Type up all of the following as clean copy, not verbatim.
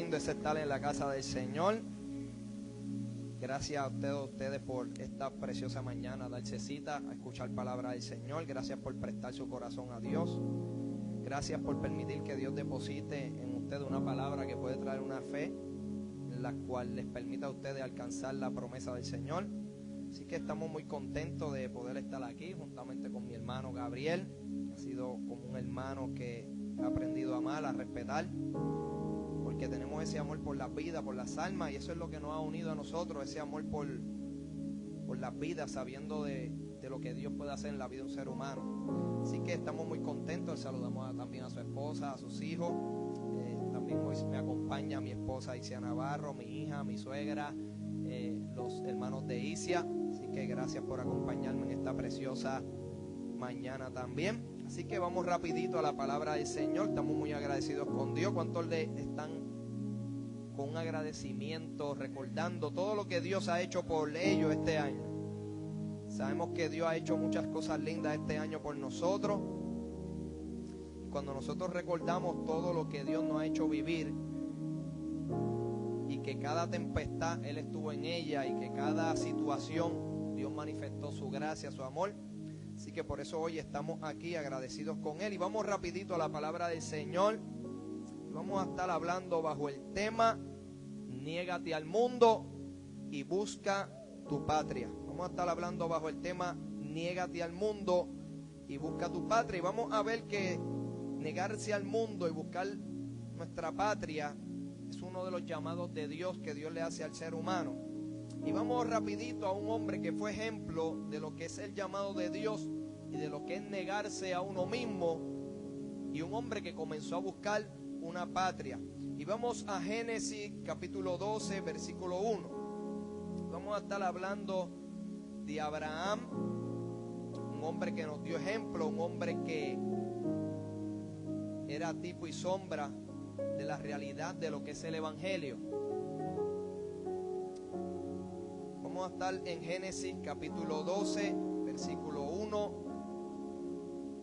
lindo es estar en la casa del Señor. Gracias a ustedes por esta preciosa mañana, darse cita a escuchar palabra del Señor. Gracias por prestar su corazón a Dios. Gracias por permitir que Dios deposite en ustedes una palabra que puede traer una fe en la cual les permita a ustedes alcanzar la promesa del Señor. Así que estamos muy contentos de poder estar aquí juntamente con mi hermano Gabriel. Ha sido como un hermano que he aprendido a amar, a respetar, porque tenemos ese amor por la vida, por las almas, y eso es lo que nos ha unido a nosotros, ese amor por las vidas, sabiendo de lo que Dios puede hacer en la vida de un ser humano. Así que estamos muy contentos. Saludamos también a su esposa, a sus hijos. También hoy me acompaña mi esposa Isia Navarro, mi hija, mi suegra, los hermanos de Isia. Así que gracias por acompañarme en esta preciosa mañana también. Así que vamos rapidito a la palabra del Señor. Estamos muy agradecidos con Dios. ¿Cuántos están con un agradecimiento, recordando todo lo que Dios ha hecho por ellos este año? Sabemos que Dios ha hecho muchas cosas lindas este año por nosotros. Y cuando nosotros recordamos todo lo que Dios nos ha hecho vivir, y que cada tempestad Él estuvo en ella, y que cada situación Dios manifestó su gracia, su amor. Así que por eso hoy estamos aquí agradecidos con Él. Y vamos rapidito a la palabra del Señor. Y vamos a estar hablando bajo el tema: niégate al mundo y busca tu patria. Vamos a estar hablando bajo el tema: niégate al mundo y busca tu patria. Y vamos a ver que negarse al mundo y buscar nuestra patria es uno de los llamados de Dios que Dios le hace al ser humano. Y vamos rapidito a un hombre que fue ejemplo de lo que es el llamado de Dios y de lo que es negarse a uno mismo, y un hombre que comenzó a buscar una patria. Y vamos a Génesis capítulo 12 versículo 1. Vamos a estar hablando de Abraham, un hombre que nos dio ejemplo, un hombre que era tipo y sombra de la realidad de lo que es el Evangelio. Vamos a estar en Génesis capítulo 12 versículo 1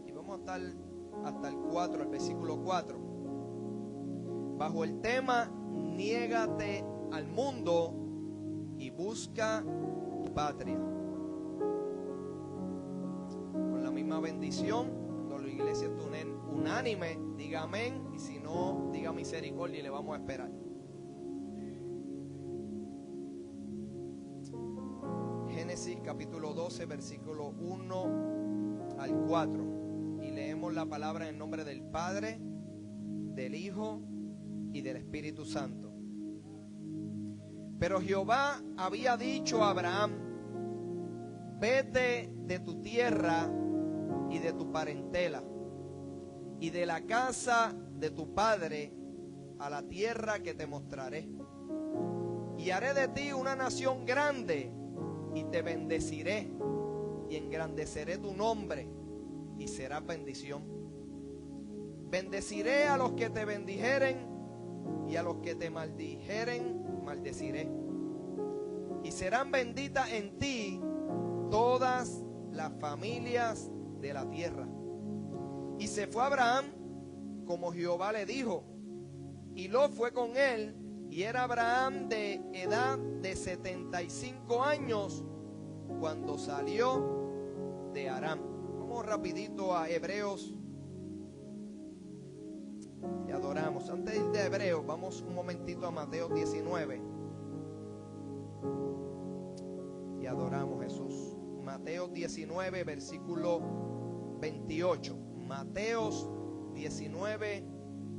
y vamos a estar hasta el 4, el versículo 4, bajo el tema: niégate al mundo y busca tu patria. Con la misma bendición, cuando la iglesia esté unánime, diga amén, y si no, diga misericordia, y le vamos a esperar. Génesis capítulo 12 versículo 1 al 4, y leemos la palabra en nombre del Padre, del Hijo y del Espíritu Santo. Pero Jehová había dicho a Abraham: vete de tu tierra y de tu parentela y de la casa de tu padre a la tierra que te mostraré, y haré de ti una nación grande, y te bendeciré y engrandeceré tu nombre, y serás bendición. Bendeciré a los que te bendijeren, y a los que te maldijeren maldeciré, y serán benditas en ti todas las familias de la tierra. Y se fue Abraham como Jehová le dijo, y Lot fue con él, y era Abraham de edad de 75 años cuando salió de Aram. Vamos rapidito a Hebreos. Y adoramos. Antes de ir de Hebreos, vamos un momentito a Mateo 19. Y adoramos, Jesús. Mateo 19, versículo 28. Mateos 19,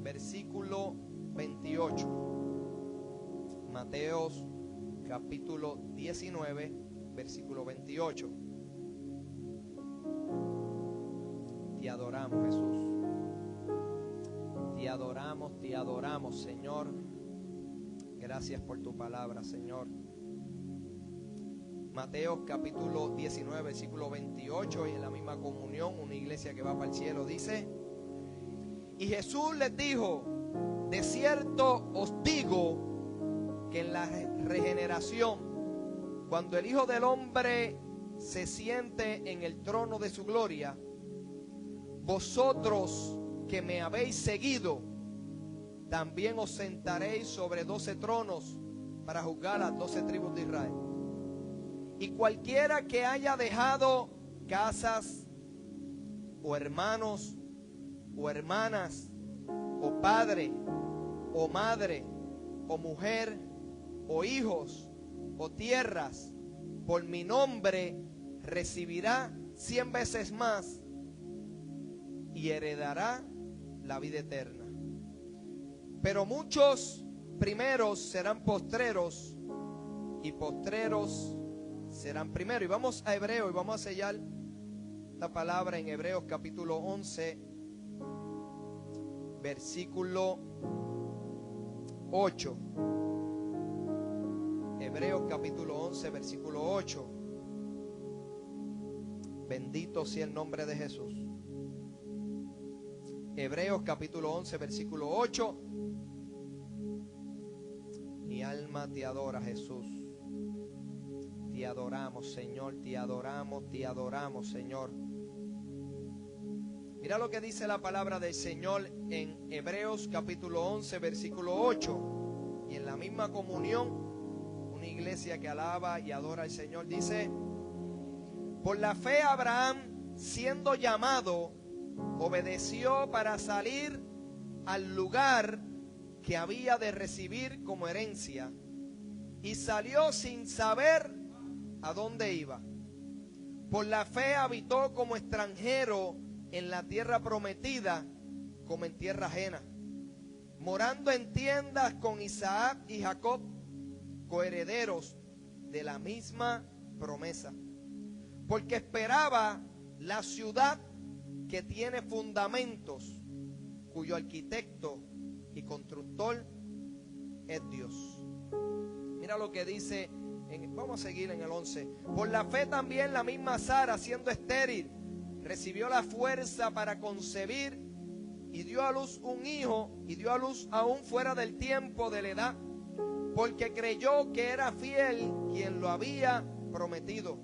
versículo 28. Mateos capítulo 19, versículo 28. Te adoramos, Jesús. Te adoramos, Señor. Gracias por tu palabra, Señor. Mateo capítulo 19, versículo 28, y en la misma comunión, una iglesia que va para el cielo, dice: y Jesús les dijo: de cierto os digo que en la regeneración, cuando el Hijo del Hombre se siente en el trono de su gloria, vosotros que me habéis seguido, también os sentaréis sobre 12 tronos para juzgar a las 12 tribus de Israel. Y cualquiera que haya dejado casas, o hermanos, o hermanas, o padre, o madre, o mujer, o hijos, o tierras, por mi nombre, recibirá 100 veces más y heredará la vida eterna. Pero muchos primeros serán postreros y postreros serán primeros. Y vamos a Hebreos y vamos a sellar la palabra en Hebreos capítulo 11, versículo 8. Hebreos capítulo 11, versículo 8. Bendito sea el nombre de Jesús. Hebreos capítulo 11, versículo 8. Mi alma te adora, Jesús. Te adoramos, Señor, te adoramos, Señor. Mira lo que dice la palabra del Señor en Hebreos capítulo 11, versículo 8. Y en la misma comunión, una iglesia que alaba y adora al Señor, dice: por la fe Abraham, siendo llamado, obedeció para salir al lugar que había de recibir como herencia, y salió sin saber a dónde iba. Por la fe habitó como extranjero en la tierra prometida, como en tierra ajena, morando en tiendas con Isaac y Jacob, coherederos de la misma promesa, porque esperaba la ciudad que tiene fundamentos, cuyo arquitecto y constructor es Dios. Mira lo que dice, vamos a seguir en el 11. Por la fe también la misma Sara, siendo estéril, recibió la fuerza para concebir y dio a luz un hijo, y dio a luz aún fuera del tiempo de la edad, porque creyó que era fiel quien lo había prometido.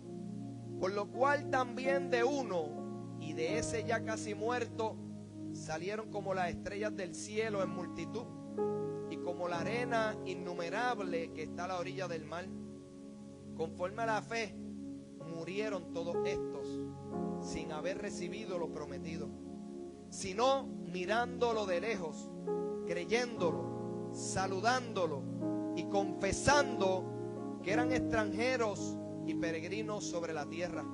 Por lo cual también de uno, y de ese ya casi muerto, salieron como las estrellas del cielo en multitud, y como la arena innumerable que está a la orilla del mar. Conforme a la fe, murieron todos estos, sin haber recibido lo prometido, sino mirándolo de lejos, creyéndolo, saludándolo y confesando que eran extranjeros y peregrinos sobre la tierra.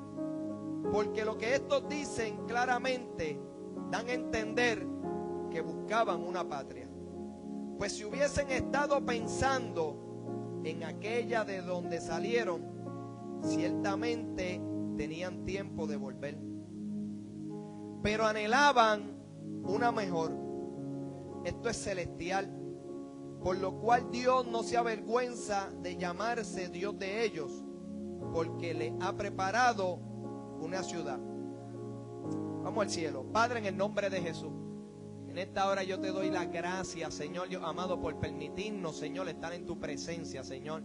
Porque lo que estos dicen claramente dan a entender que buscaban una patria. Pues si hubiesen estado pensando en aquella de donde salieron, ciertamente tenían tiempo de volver. Pero anhelaban una mejor, esto es celestial, por lo cual Dios no se avergüenza de llamarse Dios de ellos, porque le ha preparado una ciudad. Vamos al cielo. Padre, en el nombre de Jesús, en esta hora yo te doy las gracias, Señor Dios amado, por permitirnos, Señor, estar en tu presencia, Señor.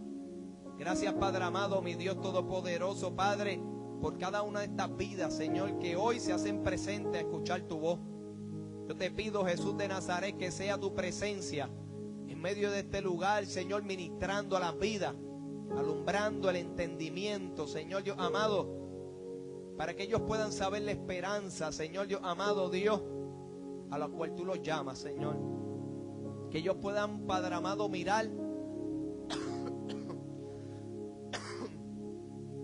Gracias, Padre amado, mi Dios todopoderoso, Padre, por cada una de estas vidas, Señor, que hoy se hacen presentes a escuchar tu voz. Yo te pido, Jesús de Nazaret, que sea tu presencia en medio de este lugar, Señor, ministrando a las vidas, alumbrando el entendimiento, Señor Dios amado, para que ellos puedan saber la esperanza, Señor Dios amado, Dios, a la cual tú los llamas, Señor. Que ellos puedan, Padre amado, mirar,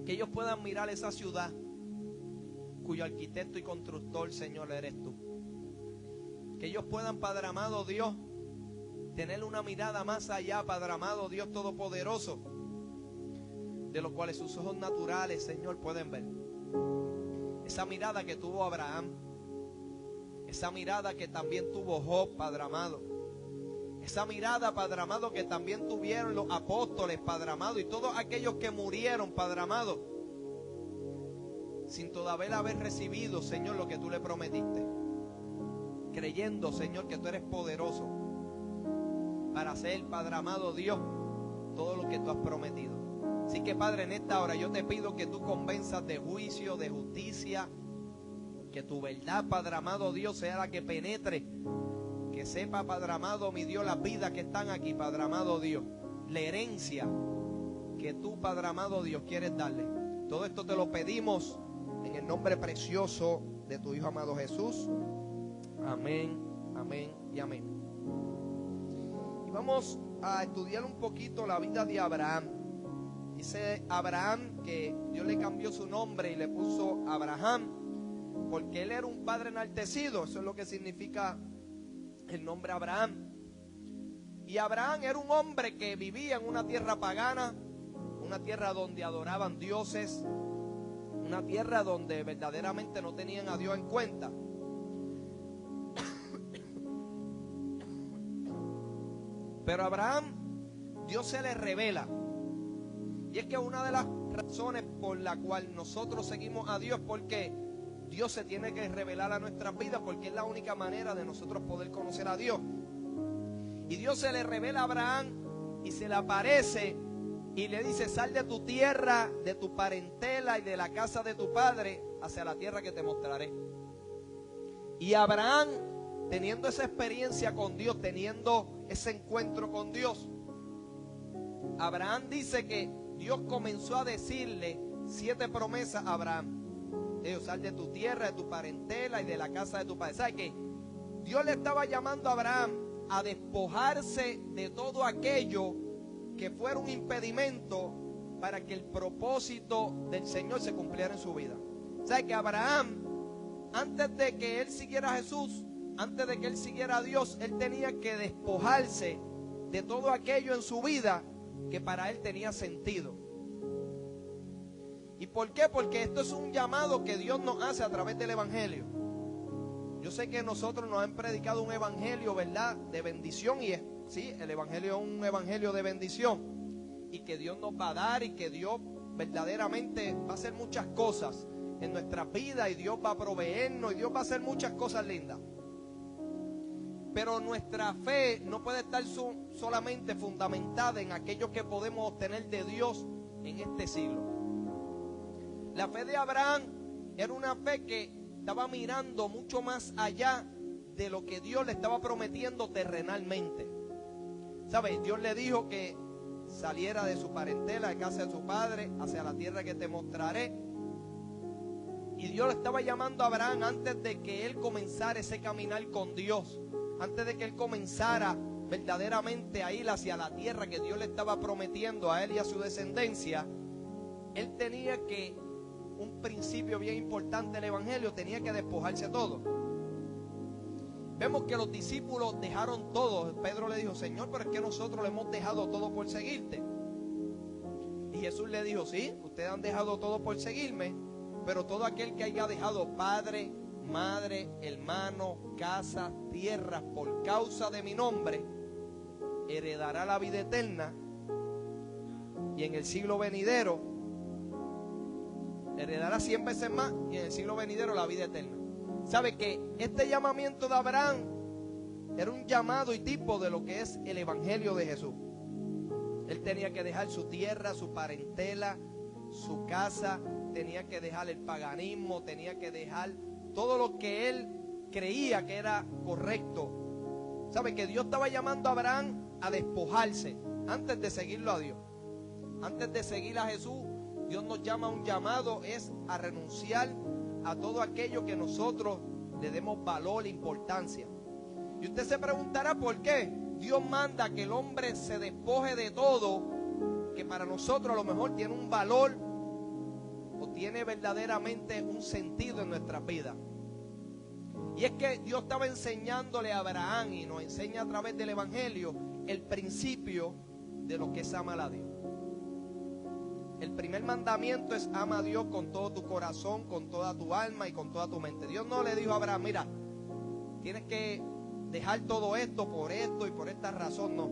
que ellos puedan mirar esa ciudad cuyo arquitecto y constructor, Señor, eres tú. Que ellos puedan, Padre amado, Dios, tener una mirada más allá, Padre amado, Dios todopoderoso, de los cuales sus ojos naturales, Señor, pueden ver. Esa mirada que tuvo Abraham, esa mirada que también tuvo Job, Padre amado, esa mirada, Padre amado, que también tuvieron los apóstoles, Padre amado, y todos aquellos que murieron, Padre amado, sin todavía haber recibido, Señor, lo que tú le prometiste, creyendo, Señor, que tú eres poderoso para hacer, Padre amado, Dios, todo lo que tú has prometido. Así que, Padre, en esta hora yo te pido que tú convenzas de juicio, de justicia, que tu verdad, Padre amado Dios, sea la que penetre, que que sepa, Padre amado, mi Dios, las vidas que están aquí, Padre amado Dios, la herencia que tú, Padre amado Dios, quieres darle. Todo esto te lo pedimos en el nombre precioso de tu Hijo amado Jesús. Amén, amén y amén. Y vamos a estudiar un poquito la vida de Abraham. Dice Abraham que Dios le cambió su nombre y le puso Abraham porque él era un padre enaltecido. Eso es lo que significa el nombre Abraham. Y Abraham era un hombre que vivía en una tierra pagana, una tierra donde adoraban dioses, una tierra donde verdaderamente no tenían a Dios en cuenta. Pero a Abraham Dios se le revela. Y es que una de las razones por la cual nosotros seguimos a Dios, porque Dios se tiene que revelar a nuestras vidas, porque es la única manera de nosotros poder conocer a Dios. Y Dios se le revela a Abraham y se le aparece y le dice: sal de tu tierra, de tu parentela y de la casa de tu padre hacia la tierra que te mostraré. Y Abraham, teniendo esa experiencia con Dios, teniendo ese encuentro con Dios, Abraham dice que Dios comenzó a decirle 7 promesas a Abraham. Dios: sal de tu tierra, de tu parentela y de la casa de tu padre. ¿Sabe qué? Dios le estaba llamando a Abraham a despojarse de todo aquello que fuera un impedimento para que el propósito del Señor se cumpliera en su vida. ¿Sabe que Abraham, antes de que él siguiera a Jesús, antes de que él siguiera a Dios, él tenía que despojarse de todo aquello en su vida que para él tenía sentido? ¿Y por qué? Porque esto es un llamado que Dios nos hace a través del Evangelio. Yo sé que nosotros nos han predicado un Evangelio, ¿verdad?, de bendición, y sí, el Evangelio es un Evangelio de bendición, y que Dios nos va a dar, y que Dios verdaderamente va a hacer muchas cosas en nuestras vidas, y Dios va a proveernos, y Dios va a hacer muchas cosas lindas. Pero nuestra fe no puede estar solamente fundamentada en aquello que podemos obtener de Dios en este siglo. La fe de Abraham era una fe que estaba mirando mucho más allá de lo que Dios le estaba prometiendo terrenalmente. ¿Sabes? Dios le dijo que saliera de su parentela, de casa de su padre, hacia la tierra que te mostraré. Y Dios le estaba llamando a Abraham antes de que él comenzara ese caminar con Dios, antes de que él comenzara verdaderamente a ir hacia la tierra que Dios le estaba prometiendo a él y a su descendencia. Él tenía que, un principio bien importante del Evangelio, tenía que despojarse de todo. Vemos que los discípulos dejaron todo. Pedro le dijo: Señor, pero es que nosotros le hemos dejado todo por seguirte. Y Jesús le dijo: sí, ustedes han dejado todo por seguirme, pero todo aquel que haya dejado padre, madre, hermano, casa, tierra, por causa de mi nombre, heredará la vida eterna, y en el siglo venidero heredará 100 veces más, y en el siglo venidero la vida eterna. ¿Sabe que este llamamiento de Abraham era un llamado y tipo de lo que es el Evangelio de Jesús? Él tenía que dejar su tierra, su parentela, su casa, tenía que dejar el paganismo, tenía que dejar todo lo que él creía que era correcto. ¿Sabe que Dios estaba llamando a Abraham a despojarse antes de seguirlo a Dios? Antes de seguir a Jesús, Dios nos llama a un llamado, es a renunciar a todo aquello que nosotros le demos valor e importancia. Y usted se preguntará por qué Dios manda que el hombre se despoje de todo que para nosotros a lo mejor tiene un valor o tiene verdaderamente un sentido en nuestras vidas. Y es que Dios estaba enseñándole a Abraham, y nos enseña a través del Evangelio, el principio de lo que es amar a Dios. El primer mandamiento es: ama a Dios con todo tu corazón, con toda tu alma y con toda tu mente. Dios no le dijo a Abraham: mira, tienes que dejar todo esto y por esta razón. No.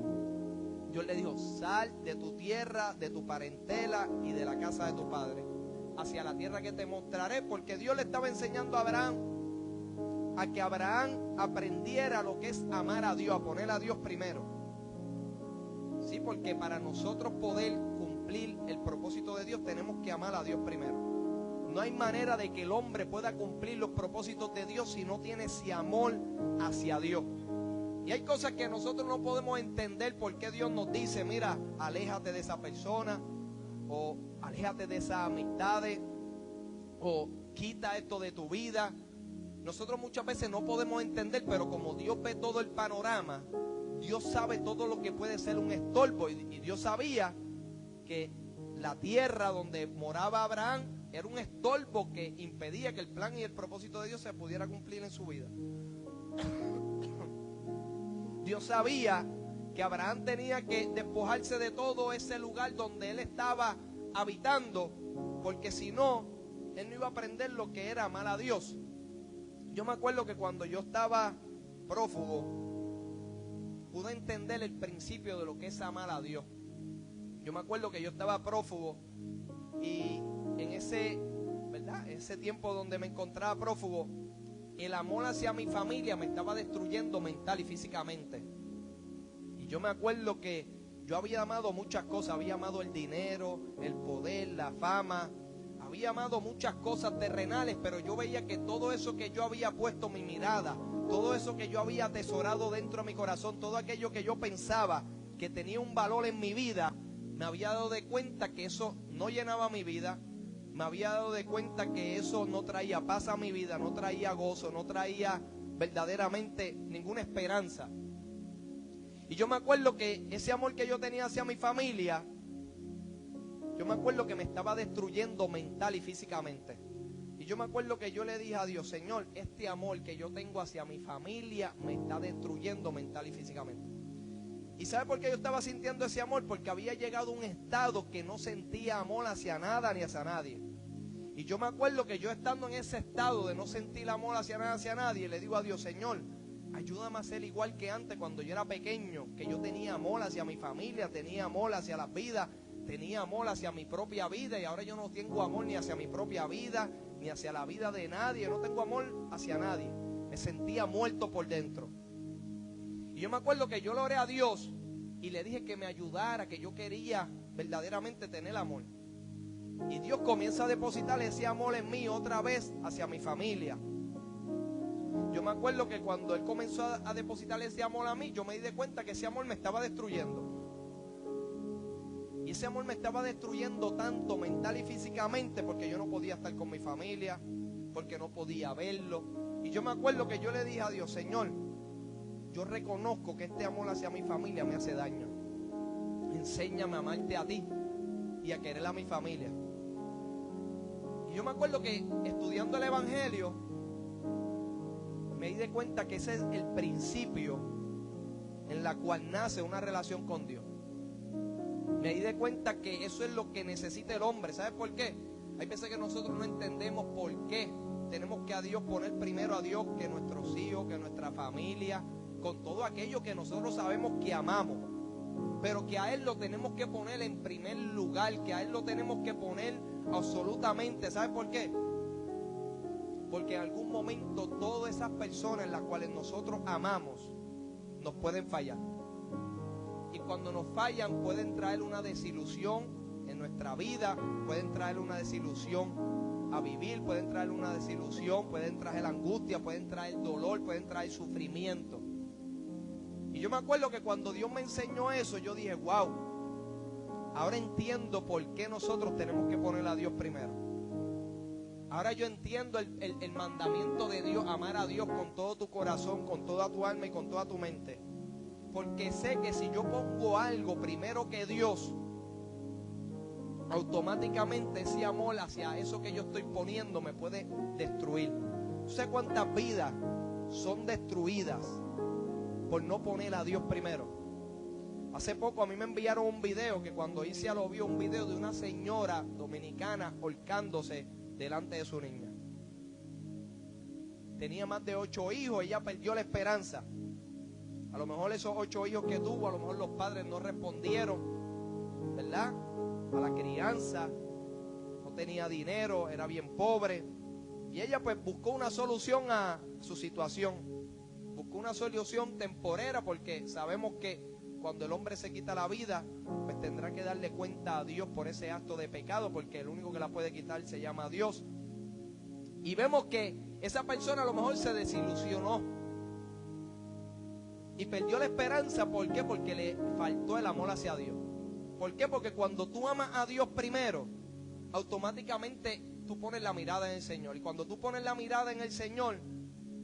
Dios le dijo: sal de tu tierra, de tu parentela y de la casa de tu padre hacia la tierra que te mostraré, porque Dios le estaba enseñando a Abraham a que Abraham aprendiera lo que es amar a Dios, a poner a Dios primero. Sí, porque para nosotros poder cumplir el propósito de Dios tenemos que amar a Dios primero. No hay manera de que el hombre pueda cumplir los propósitos de Dios si no tiene ese amor hacia Dios. Y hay cosas que nosotros no podemos entender por qué Dios nos dice, mira, aléjate de esa persona, o aléjate de esas amistades, o quita esto de tu vida. Nosotros muchas veces no podemos entender, pero como Dios ve todo el panorama, Dios sabe todo lo que puede ser un estorbo. Y Dios sabía que la tierra donde moraba Abraham era un estorbo que impedía que el plan y el propósito de Dios se pudiera cumplir en su vida. Dios sabía que Abraham tenía que despojarse de todo ese lugar donde él estaba habitando, porque si no, él no iba a aprender lo que era amar a Dios. Yo me acuerdo que cuando yo estaba prófugo, pude entender el principio de lo que es amar a Dios. Yo me acuerdo que yo estaba prófugo y en ese tiempo donde me encontraba prófugo, el amor hacia mi familia me estaba destruyendo mental y físicamente. Y yo me acuerdo que yo había amado muchas cosas, había amado el dinero, el poder, la fama, había amado muchas cosas terrenales, pero yo veía que todo eso que yo había puesto mi mirada, todo eso que yo había atesorado dentro de mi corazón, todo aquello que yo pensaba que tenía un valor en mi vida, me había dado de cuenta que eso no llenaba mi vida. Me había dado de cuenta que eso no traía paz a mi vida, no traía gozo, no traía verdaderamente ninguna esperanza. Y yo me acuerdo que ese amor que yo tenía hacia mi familia, yo me acuerdo que me estaba destruyendo mental y físicamente. Y yo me acuerdo que yo le dije a Dios, Señor, este amor que yo tengo hacia mi familia me está destruyendo mental y físicamente. ¿Y sabe por qué yo estaba sintiendo ese amor? Porque había llegado a un estado que no sentía amor hacia nada ni hacia nadie. Y yo me acuerdo que yo estando en ese estado de no sentir amor hacia nada, hacia nadie, le digo a Dios, Señor, ayúdame a ser igual que antes cuando yo era pequeño, que yo tenía amor hacia mi familia, tenía amor hacia las vidas, tenía amor hacia mi propia vida, y ahora yo no tengo amor ni hacia mi propia vida, ni hacia la vida de nadie, no tengo amor hacia nadie. Me sentía muerto por dentro. Y yo me acuerdo que yo le oré a Dios y le dije que me ayudara, que yo quería verdaderamente tener amor. Y Dios comienza a depositar ese amor en mí otra vez hacia mi familia. Yo me acuerdo que cuando Él comenzó a depositar ese amor a mí, yo me di cuenta que ese amor me estaba destruyendo. Y ese amor me estaba destruyendo tanto mental y físicamente, porque yo no podía estar con mi familia, porque no podía verlo. Y yo me acuerdo que yo le dije a Dios, Señor, yo reconozco que este amor hacia mi familia me hace daño. Enséñame a amarte a ti y a querer a mi familia. Y yo me acuerdo que estudiando el Evangelio me di cuenta que ese es el principio en la cual nace una relación con Dios. Me di cuenta que eso es lo que necesita el hombre. ¿Sabes por qué? Hay veces que nosotros no entendemos por qué tenemos que a Dios poner primero a Dios que nuestros hijos, que nuestra familia, con todo aquello que nosotros sabemos que amamos, pero que a Él lo tenemos que poner en primer lugar, que a Él lo tenemos que poner absolutamente. ¿Sabes por qué? Porque en algún momento todas esas personas en las cuales nosotros amamos nos pueden fallar. Y cuando nos fallan pueden traer una desilusión en nuestra vida, pueden traer una desilusión a vivir, pueden traer una desilusión, pueden traer angustia, pueden traer dolor, pueden traer sufrimiento. Y yo me acuerdo que cuando Dios me enseñó eso, yo dije, wow, ahora entiendo por qué nosotros tenemos que poner a Dios primero. Ahora yo entiendo el mandamiento de Dios, amar a Dios con todo tu corazón, con toda tu alma y con toda tu mente. Porque sé que si yo pongo algo primero que Dios, automáticamente ese amor hacia eso que yo estoy poniendo me puede destruir. No sé cuántas vidas son destruidas por no poner a Dios primero. Hace poco a mí me enviaron un video que cuando Isia lo vio, un video de una señora dominicana ahorcándose delante de su niña. Tenía más de 8 hijos, ella perdió la esperanza. A lo mejor esos 8 hijos que tuvo, a lo mejor los padres no respondieron, ¿verdad?, a la crianza. No tenía dinero, era bien pobre. Y ella pues buscó una solución a su situación. Buscó una solución temporera, porque sabemos que cuando el hombre se quita la vida, pues tendrá que darle cuenta a Dios por ese acto de pecado, porque el único que la puede quitar se llama Dios. Y vemos que esa persona a lo mejor se desilusionó. Y perdió la esperanza, ¿por qué? Porque le faltó el amor hacia Dios. ¿Por qué? Porque cuando tú amas a Dios primero, automáticamente tú pones la mirada en el Señor. Y cuando tú pones la mirada en el Señor,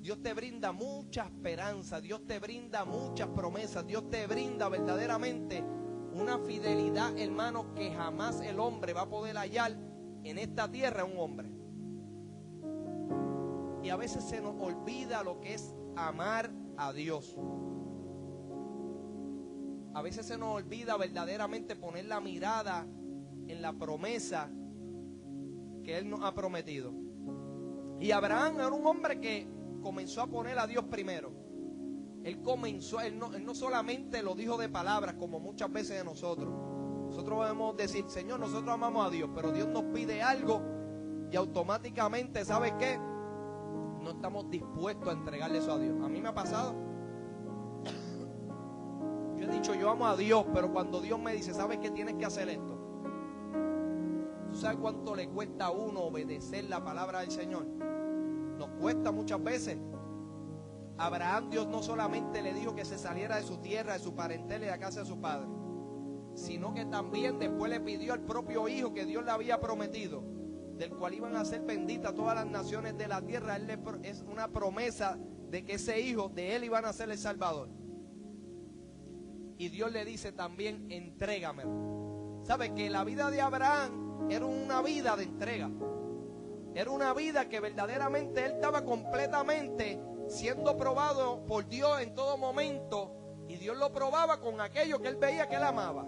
Dios te brinda mucha esperanza, Dios te brinda muchas promesas, Dios te brinda verdaderamente una fidelidad, hermano, que jamás el hombre va a poder hallar en esta tierra, un hombre. Y a veces se nos olvida lo que es amar a Dios. A veces se nos olvida verdaderamente poner la mirada en la promesa que Él nos ha prometido. Y Abraham era un hombre que comenzó a poner a Dios primero. Él no solamente lo dijo de palabras, como muchas veces de nosotros. Nosotros podemos decir, Señor, nosotros amamos a Dios, pero Dios nos pide algo y automáticamente, ¿sabes qué? No estamos dispuestos a entregarle eso a Dios. A mí me ha pasado. Yo he dicho, yo amo a Dios, pero cuando Dios me dice, ¿sabes qué? Tienes que hacer esto. ¿Tú sabes cuánto le cuesta a uno obedecer la palabra del Señor? Nos cuesta muchas veces. Abraham, Dios no solamente le dijo que se saliera de su tierra, de su parentela y de la casa de su padre, sino que también después le pidió al propio hijo que Dios le había prometido, del cual iban a ser benditas todas las naciones de la tierra. Es una promesa de que ese hijo de él iban a ser el Salvador. Y Dios le dice también, entrégamelo. ¿Sabe que la vida de Abraham era una vida de entrega? Era una vida que verdaderamente él estaba completamente siendo probado por Dios en todo momento, y Dios lo probaba con aquello que él veía que él amaba.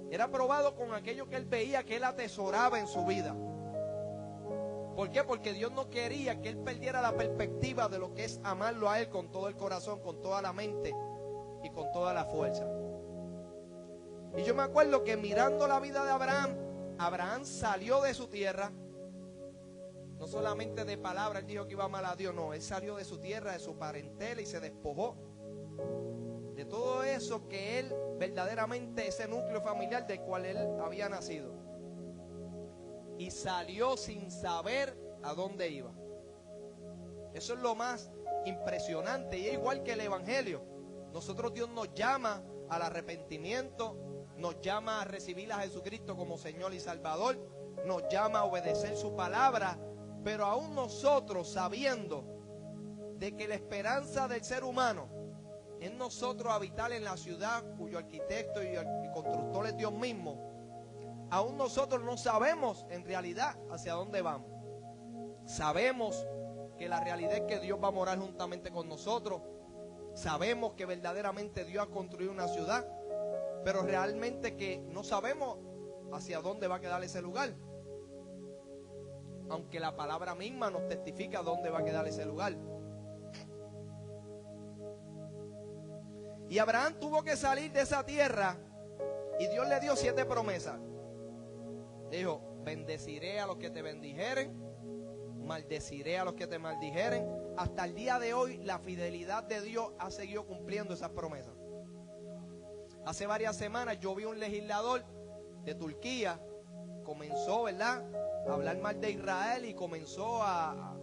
Era probado con aquello que él veía que él atesoraba en su vida. ¿Por qué? Porque Dios no quería que él perdiera la perspectiva de lo que es amarlo a él con todo el corazón, con toda la mente y con toda la fuerza. Y yo me acuerdo que mirando la vida de Abraham, Abraham salió de su tierra. No solamente de palabra él dijo que iba a amar a Dios, no, él salió de su tierra, de su parentela, y se despojó de todo eso que él verdaderamente, ese núcleo familiar del cual él había nacido, y salió sin saber a dónde iba. Eso es lo más impresionante, y es igual que el evangelio. Nosotros, Dios nos llama al arrepentimiento, nos llama a recibir a Jesucristo como Señor y Salvador, nos llama a obedecer su palabra. Pero aún nosotros, sabiendo de que la esperanza del ser humano es nosotros habitar en la ciudad cuyo arquitecto y constructor es Dios mismo, aún nosotros no sabemos en realidad hacia dónde vamos. Sabemos que la realidad es que Dios va a morar juntamente con nosotros. Sabemos que verdaderamente Dios ha construido una ciudad, pero realmente que no sabemos hacia dónde va a quedar ese lugar. Aunque la palabra misma nos testifica dónde va a quedar ese lugar. Y Abraham tuvo que salir de esa tierra, y Dios le dio 7 promesas. Dijo, bendeciré a los que te bendijeren, maldeciré a los que te maldijeren. Hasta el día de hoy la fidelidad de Dios ha seguido cumpliendo esas promesas. Hace varias semanas yo vi un legislador de Turquía, comenzó, ¿verdad?, a hablar mal de Israel, y comenzó a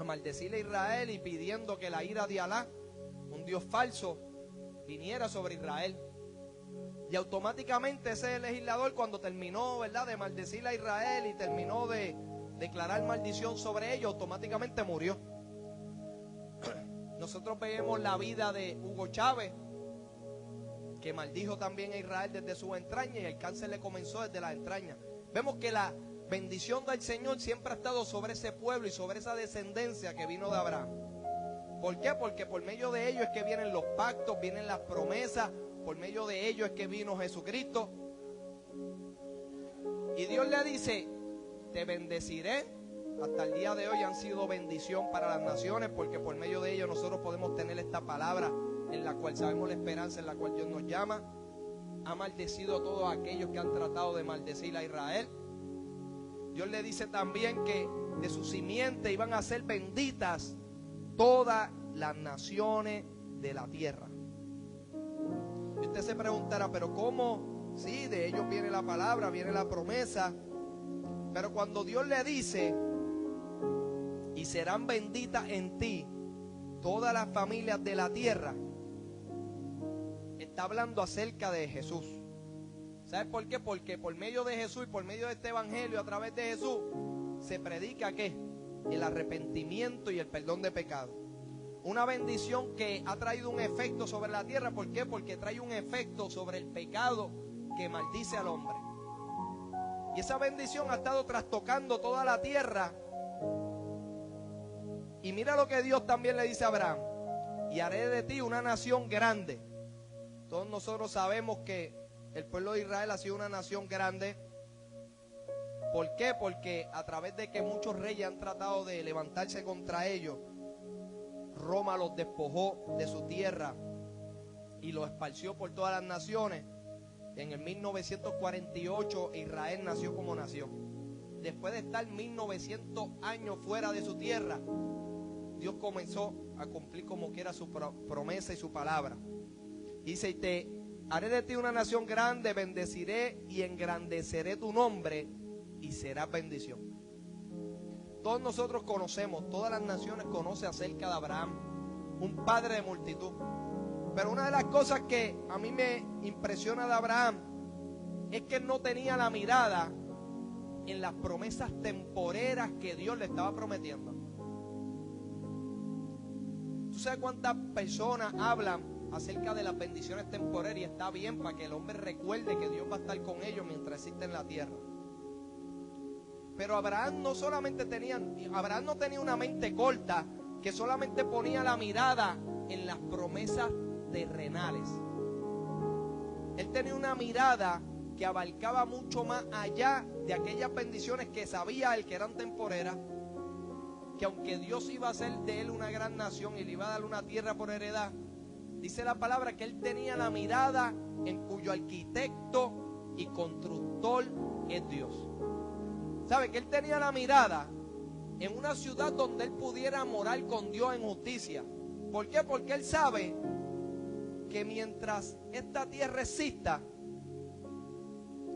maldecirle a Israel, y pidiendo que la ira de Alá, un Dios falso, viniera sobre Israel. Y automáticamente ese legislador, cuando terminó, ¿verdad?, de maldecirle a Israel y terminó de declarar maldición sobre ellos, automáticamente murió. Nosotros vemos la vida de Hugo Chávez, que maldijo también a Israel desde sus entrañas, y el cáncer le comenzó desde las entrañas. Vemos que la bendición del Señor siempre ha estado sobre ese pueblo y sobre esa descendencia que vino de Abraham. ¿Por qué? Porque por medio de ellos es que vienen los pactos, vienen las promesas, por medio de ellos es que vino Jesucristo. Y Dios le dice, te bendeciré. Hasta el día de hoy han sido bendición para las naciones, porque por medio de ellos nosotros podemos tener esta palabra en la cual sabemos la esperanza en la cual Dios nos llama. Ha maldecido a todos aquellos que han tratado de maldecir a Israel. Dios le dice también que de su simiente iban a ser benditas todas las naciones de la tierra. Y usted se preguntará, pero ¿cómo? Sí, de ellos viene la palabra, viene la promesa. Pero cuando Dios le dice, y serán benditas en ti todas las familias de la tierra, está hablando acerca de Jesús. ¿Sabes por qué? Porque por medio de Jesús y por medio de este evangelio, a través de Jesús, se predica ¿qué? El arrepentimiento y el perdón de pecado. Una bendición que ha traído un efecto sobre la tierra. ¿Por qué? Porque trae un efecto sobre el pecado que maldice al hombre. Y esa bendición ha estado trastocando toda la tierra. Y mira lo que Dios también le dice a Abraham: y haré de ti una nación grande. Todos nosotros sabemos que el pueblo de Israel ha sido una nación grande. ¿Por qué? Porque a través de que muchos reyes han tratado de levantarse contra ellos, Roma los despojó de su tierra y los esparció por todas las naciones. En el 1948 Israel nació como nación. Después de estar 1900 años fuera de su tierra, Dios comenzó a cumplir como quiera su promesa y su palabra. Dice: y te haré de ti una nación grande, bendeciré y engrandeceré tu nombre y serás bendición. Todos nosotros conocemos, todas las naciones conocen acerca de Abraham, un padre de multitud. Pero una de las cosas que a mí me impresiona de Abraham es que él no tenía la mirada en las promesas temporeras que Dios le estaba prometiendo. ¿Tú sabes cuántas personas hablan acerca de las bendiciones temporeras? Y está bien para que el hombre recuerde que Dios va a estar con ellos mientras existe en la tierra. Pero Abraham no tenía una mente corta que solamente ponía la mirada en las promesas terrenales. Él tenía una mirada que abarcaba mucho más allá de aquellas bendiciones que sabía él que eran temporeras, que aunque Dios iba a hacer de él una gran nación y le iba a dar una tierra por heredad, dice la palabra que él tenía la mirada en cuyo arquitecto y constructor es Dios. ¿Sabe? Que él tenía la mirada en una ciudad donde él pudiera morar con Dios en justicia. ¿Por qué? Porque él sabe que mientras esta tierra exista,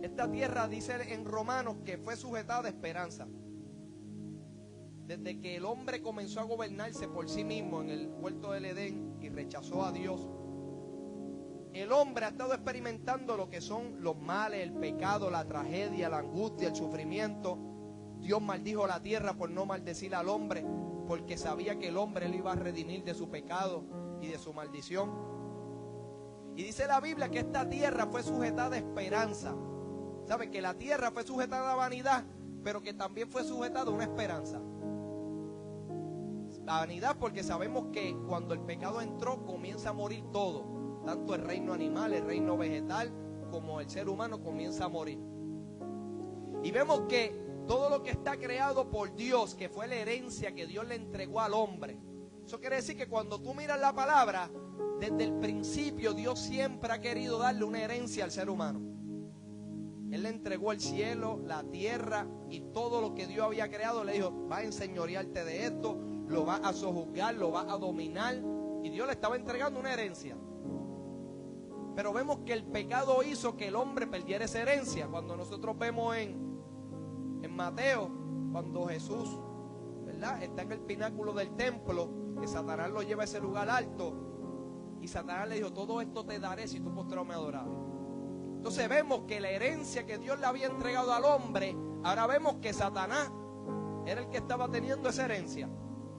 esta tierra, dice en Romanos, que fue sujetada de esperanza. Desde que el hombre comenzó a gobernarse por sí mismo en el huerto del Edén y rechazó a Dios, el hombre ha estado experimentando lo que son los males, el pecado, la tragedia, la angustia, el sufrimiento. Dios maldijo la tierra por no maldecir al hombre, porque sabía que el hombre le iba a redimir de su pecado y de su maldición. Y dice la Biblia que esta tierra fue sujetada a esperanza. ¿Sabe? Que la tierra fue sujetada a vanidad, pero que también fue sujetada a una esperanza. Vanidad porque sabemos que cuando el pecado entró comienza a morir todo. Tanto el reino animal, el reino vegetal, como el ser humano comienza a morir. Y vemos que todo lo que está creado por Dios, que fue la herencia que Dios le entregó al hombre. Eso quiere decir que cuando tú miras la palabra, desde el principio Dios siempre ha querido darle una herencia al ser humano. Él le entregó el cielo, la tierra y todo lo que Dios había creado. Le dijo: va a enseñorearte de esto, lo va a sojuzgar, lo va a dominar. Y Dios le estaba entregando una herencia. Pero vemos que el pecado hizo que el hombre perdiera esa herencia. Cuando nosotros vemos en Mateo, cuando Jesús, ¿verdad?, está en el pináculo del templo, que Satanás lo lleva a ese lugar alto, y Satanás le dijo: todo esto te daré si tú postrado me adorares. Entonces vemos que la herencia que Dios le había entregado al hombre, ahora vemos que Satanás era el que estaba teniendo esa herencia.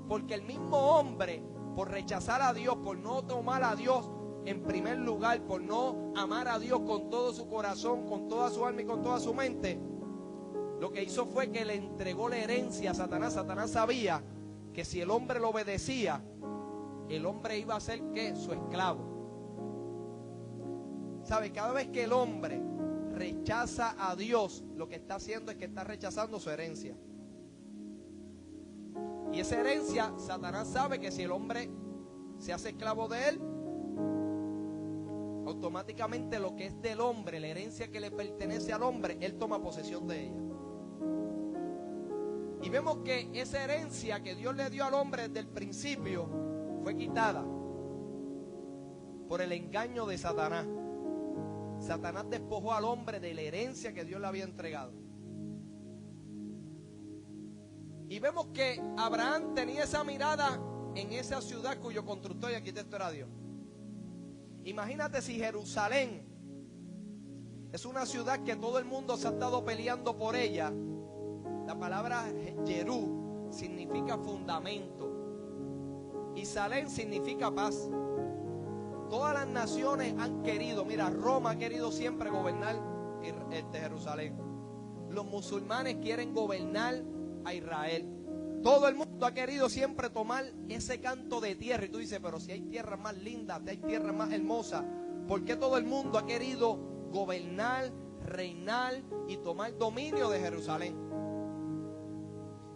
Porque el mismo hombre, por rechazar a Dios, por no tomar a Dios en primer lugar, por no amar a Dios con todo su corazón, con toda su alma y con toda su mente, lo que hizo fue que le entregó la herencia a Satanás. Satanás sabía que si el hombre lo obedecía, el hombre iba a ser ¿qué? Su esclavo. ¿Sabe? Cada vez que el hombre rechaza a Dios, lo que está haciendo es que está rechazando su herencia. Y esa herencia, Satanás sabe que si el hombre se hace esclavo de él, automáticamente lo que es del hombre, la herencia que le pertenece al hombre, él toma posesión de ella. Y vemos que esa herencia que Dios le dio al hombre desde el principio fue quitada por el engaño de Satanás. Satanás despojó al hombre de la herencia que Dios le había entregado. Y vemos que Abraham tenía esa mirada en esa ciudad cuyo constructor y arquitecto era Dios. Imagínate si Jerusalén es una ciudad que todo el mundo se ha estado peleando por ella. La palabra Jerú significa fundamento y Salem significa paz. Todas las naciones han querido, mira, Roma ha querido siempre gobernar Jerusalén. Los musulmanes quieren gobernar a Israel. Todo el mundo ha querido siempre tomar ese canto de tierra. Y tú dices, pero si hay tierras más lindas, si hay tierras más hermosas, ¿por qué todo el mundo ha querido gobernar, reinar y tomar dominio de Jerusalén?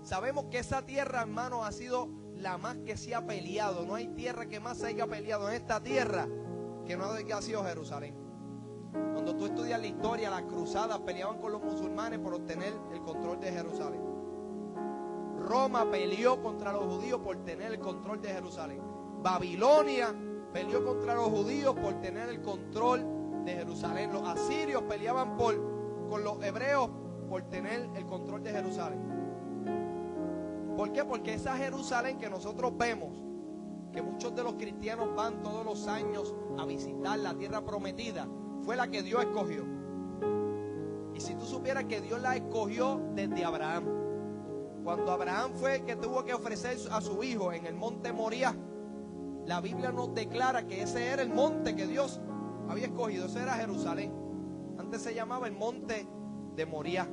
Sabemos que esa tierra, hermano, ha sido la más que se ha peleado. No hay tierra que más se haya peleado en esta tierra que no haya sido Jerusalén. Cuando tú estudias la historia, las cruzadas peleaban con los musulmanes por obtener el control de Jerusalén. Roma peleó contra los judíos por tener el control de Jerusalén. Babilonia peleó contra los judíos por tener el control de Jerusalén. Los asirios peleaban con los hebreos por tener el control de Jerusalén. ¿Por qué? Porque esa Jerusalén que nosotros vemos, que muchos de los cristianos van todos los años a visitar la tierra prometida, fue la que Dios escogió. Y si tú supieras que Dios la escogió desde Abraham. Cuando Abraham fue que tuvo que ofrecer a su hijo en el monte Moriah, la Biblia nos declara que ese era el monte que Dios había escogido. Ese era Jerusalén. Antes se llamaba el monte de Moriah.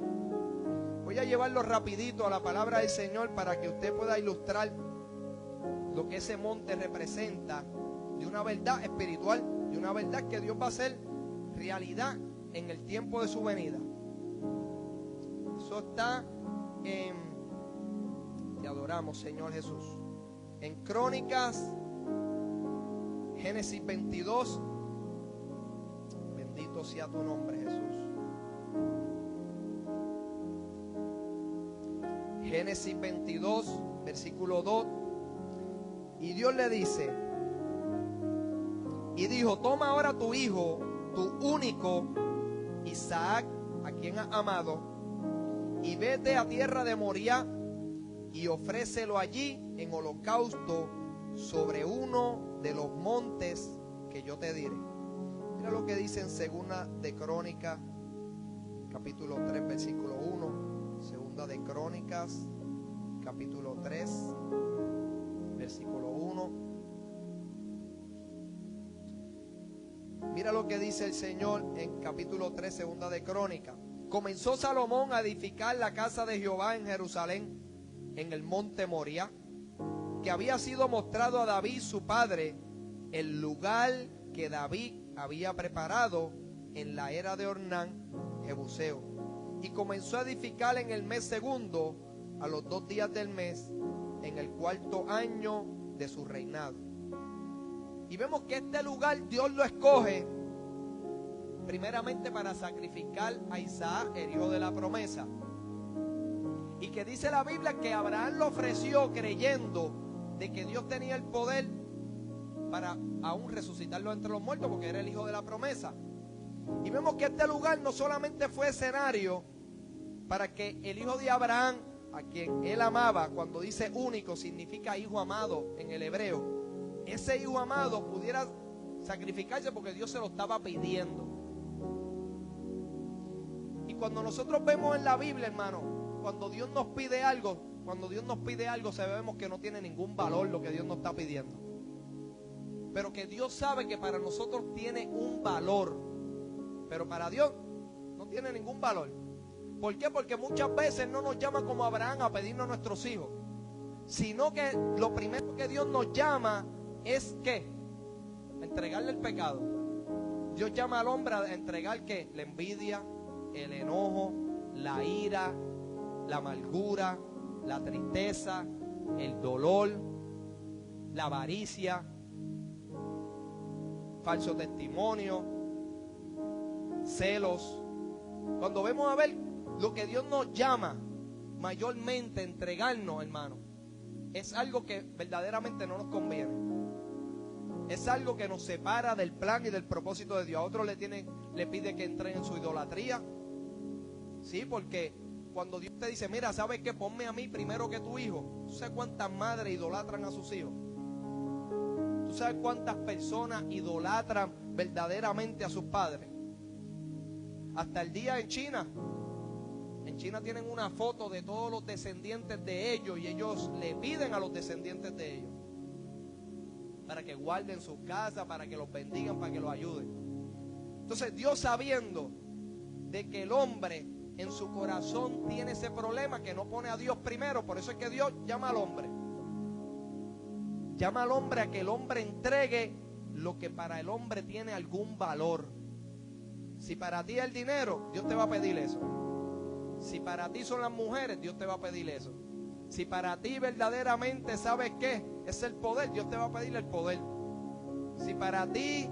Voy a llevarlo rapidito a la palabra del Señor para que usted pueda ilustrar lo que ese monte representa de una verdad espiritual, de una verdad que Dios va a hacer realidad en el tiempo de su venida. Eso está en... Te adoramos, Señor Jesús. En Crónicas, Génesis 22. Bendito sea tu nombre, Jesús. Génesis 22, versículo 2. Y Dios le dice, y dijo, toma ahora tu hijo, tu único, Isaac, a quien has amado, y vete a tierra de Moriah, y ofrécelo allí en holocausto sobre uno de los montes que yo te diré. Mira lo que dice en Segunda de Crónicas, capítulo 3, versículo 1. Segunda de Crónicas, capítulo 3, versículo 1. Mira lo que dice el Señor en capítulo 3, Segunda de Crónicas. Comenzó Salomón a edificar la casa de Jehová en Jerusalén, en el monte Moriah, que había sido mostrado a David su padre, el lugar que David había preparado en la era de Ornán, Jebuseo. Y comenzó a edificar en el mes segundo, a los 2 días del mes, en el 4º año de su reinado. Y vemos que este lugar Dios lo escoge primeramente para sacrificar a Isaac, el hijo de la promesa. Y que dice la Biblia que Abraham lo ofreció creyendo de que Dios tenía el poder para aún resucitarlo entre los muertos, porque era el hijo de la promesa. Y vemos que este lugar no solamente fue escenario para que el hijo de Abraham, a quien él amaba, cuando dice único significa hijo amado en el hebreo, ese hijo amado pudiera sacrificarse porque Dios se lo estaba pidiendo. Y cuando nosotros vemos en la Biblia, hermano, cuando Dios nos pide algo, sabemos que no tiene ningún valor lo que Dios nos está pidiendo. Pero que Dios sabe que para nosotros tiene un valor, pero para Dios no tiene ningún valor. ¿Por qué? Porque muchas veces no nos llama como Abraham a pedirnos a nuestros hijos, sino que lo primero que Dios nos llama es ¿qué? Entregarle el pecado. Dios llama al hombre a entregar ¿qué? La envidia, el enojo, la ira, la amargura, la tristeza, el dolor, la avaricia, falso testimonio, celos. Cuando vemos a ver lo que Dios nos llama mayormente a entregarnos, hermano, es algo que verdaderamente no nos conviene. Es algo que nos separa del plan y del propósito de Dios. A otros le pide que entren en su idolatría. Sí, porque cuando Dios te dice, mira, ¿sabes qué? Ponme a mí primero que tu hijo. No sé cuántas madres idolatran a sus hijos. ¿Tú sabes cuántas personas idolatran verdaderamente a sus padres? Hasta el día en China. En China tienen una foto de todos los descendientes de ellos y ellos le piden a los descendientes de ellos para que guarden sus casas, para que los bendigan, para que los ayuden. Entonces Dios, sabiendo de que el hombre en su corazón tiene ese problema, que no pone a Dios primero, por eso es que Dios llama al hombre. Llama al hombre a que el hombre entregue lo que para el hombre tiene algún valor. Si para ti es el dinero, Dios te va a pedir eso. Si para ti son las mujeres, Dios te va a pedir eso. Si para ti verdaderamente, ¿sabes qué? Es el poder, Dios te va a pedir el poder. Si para ti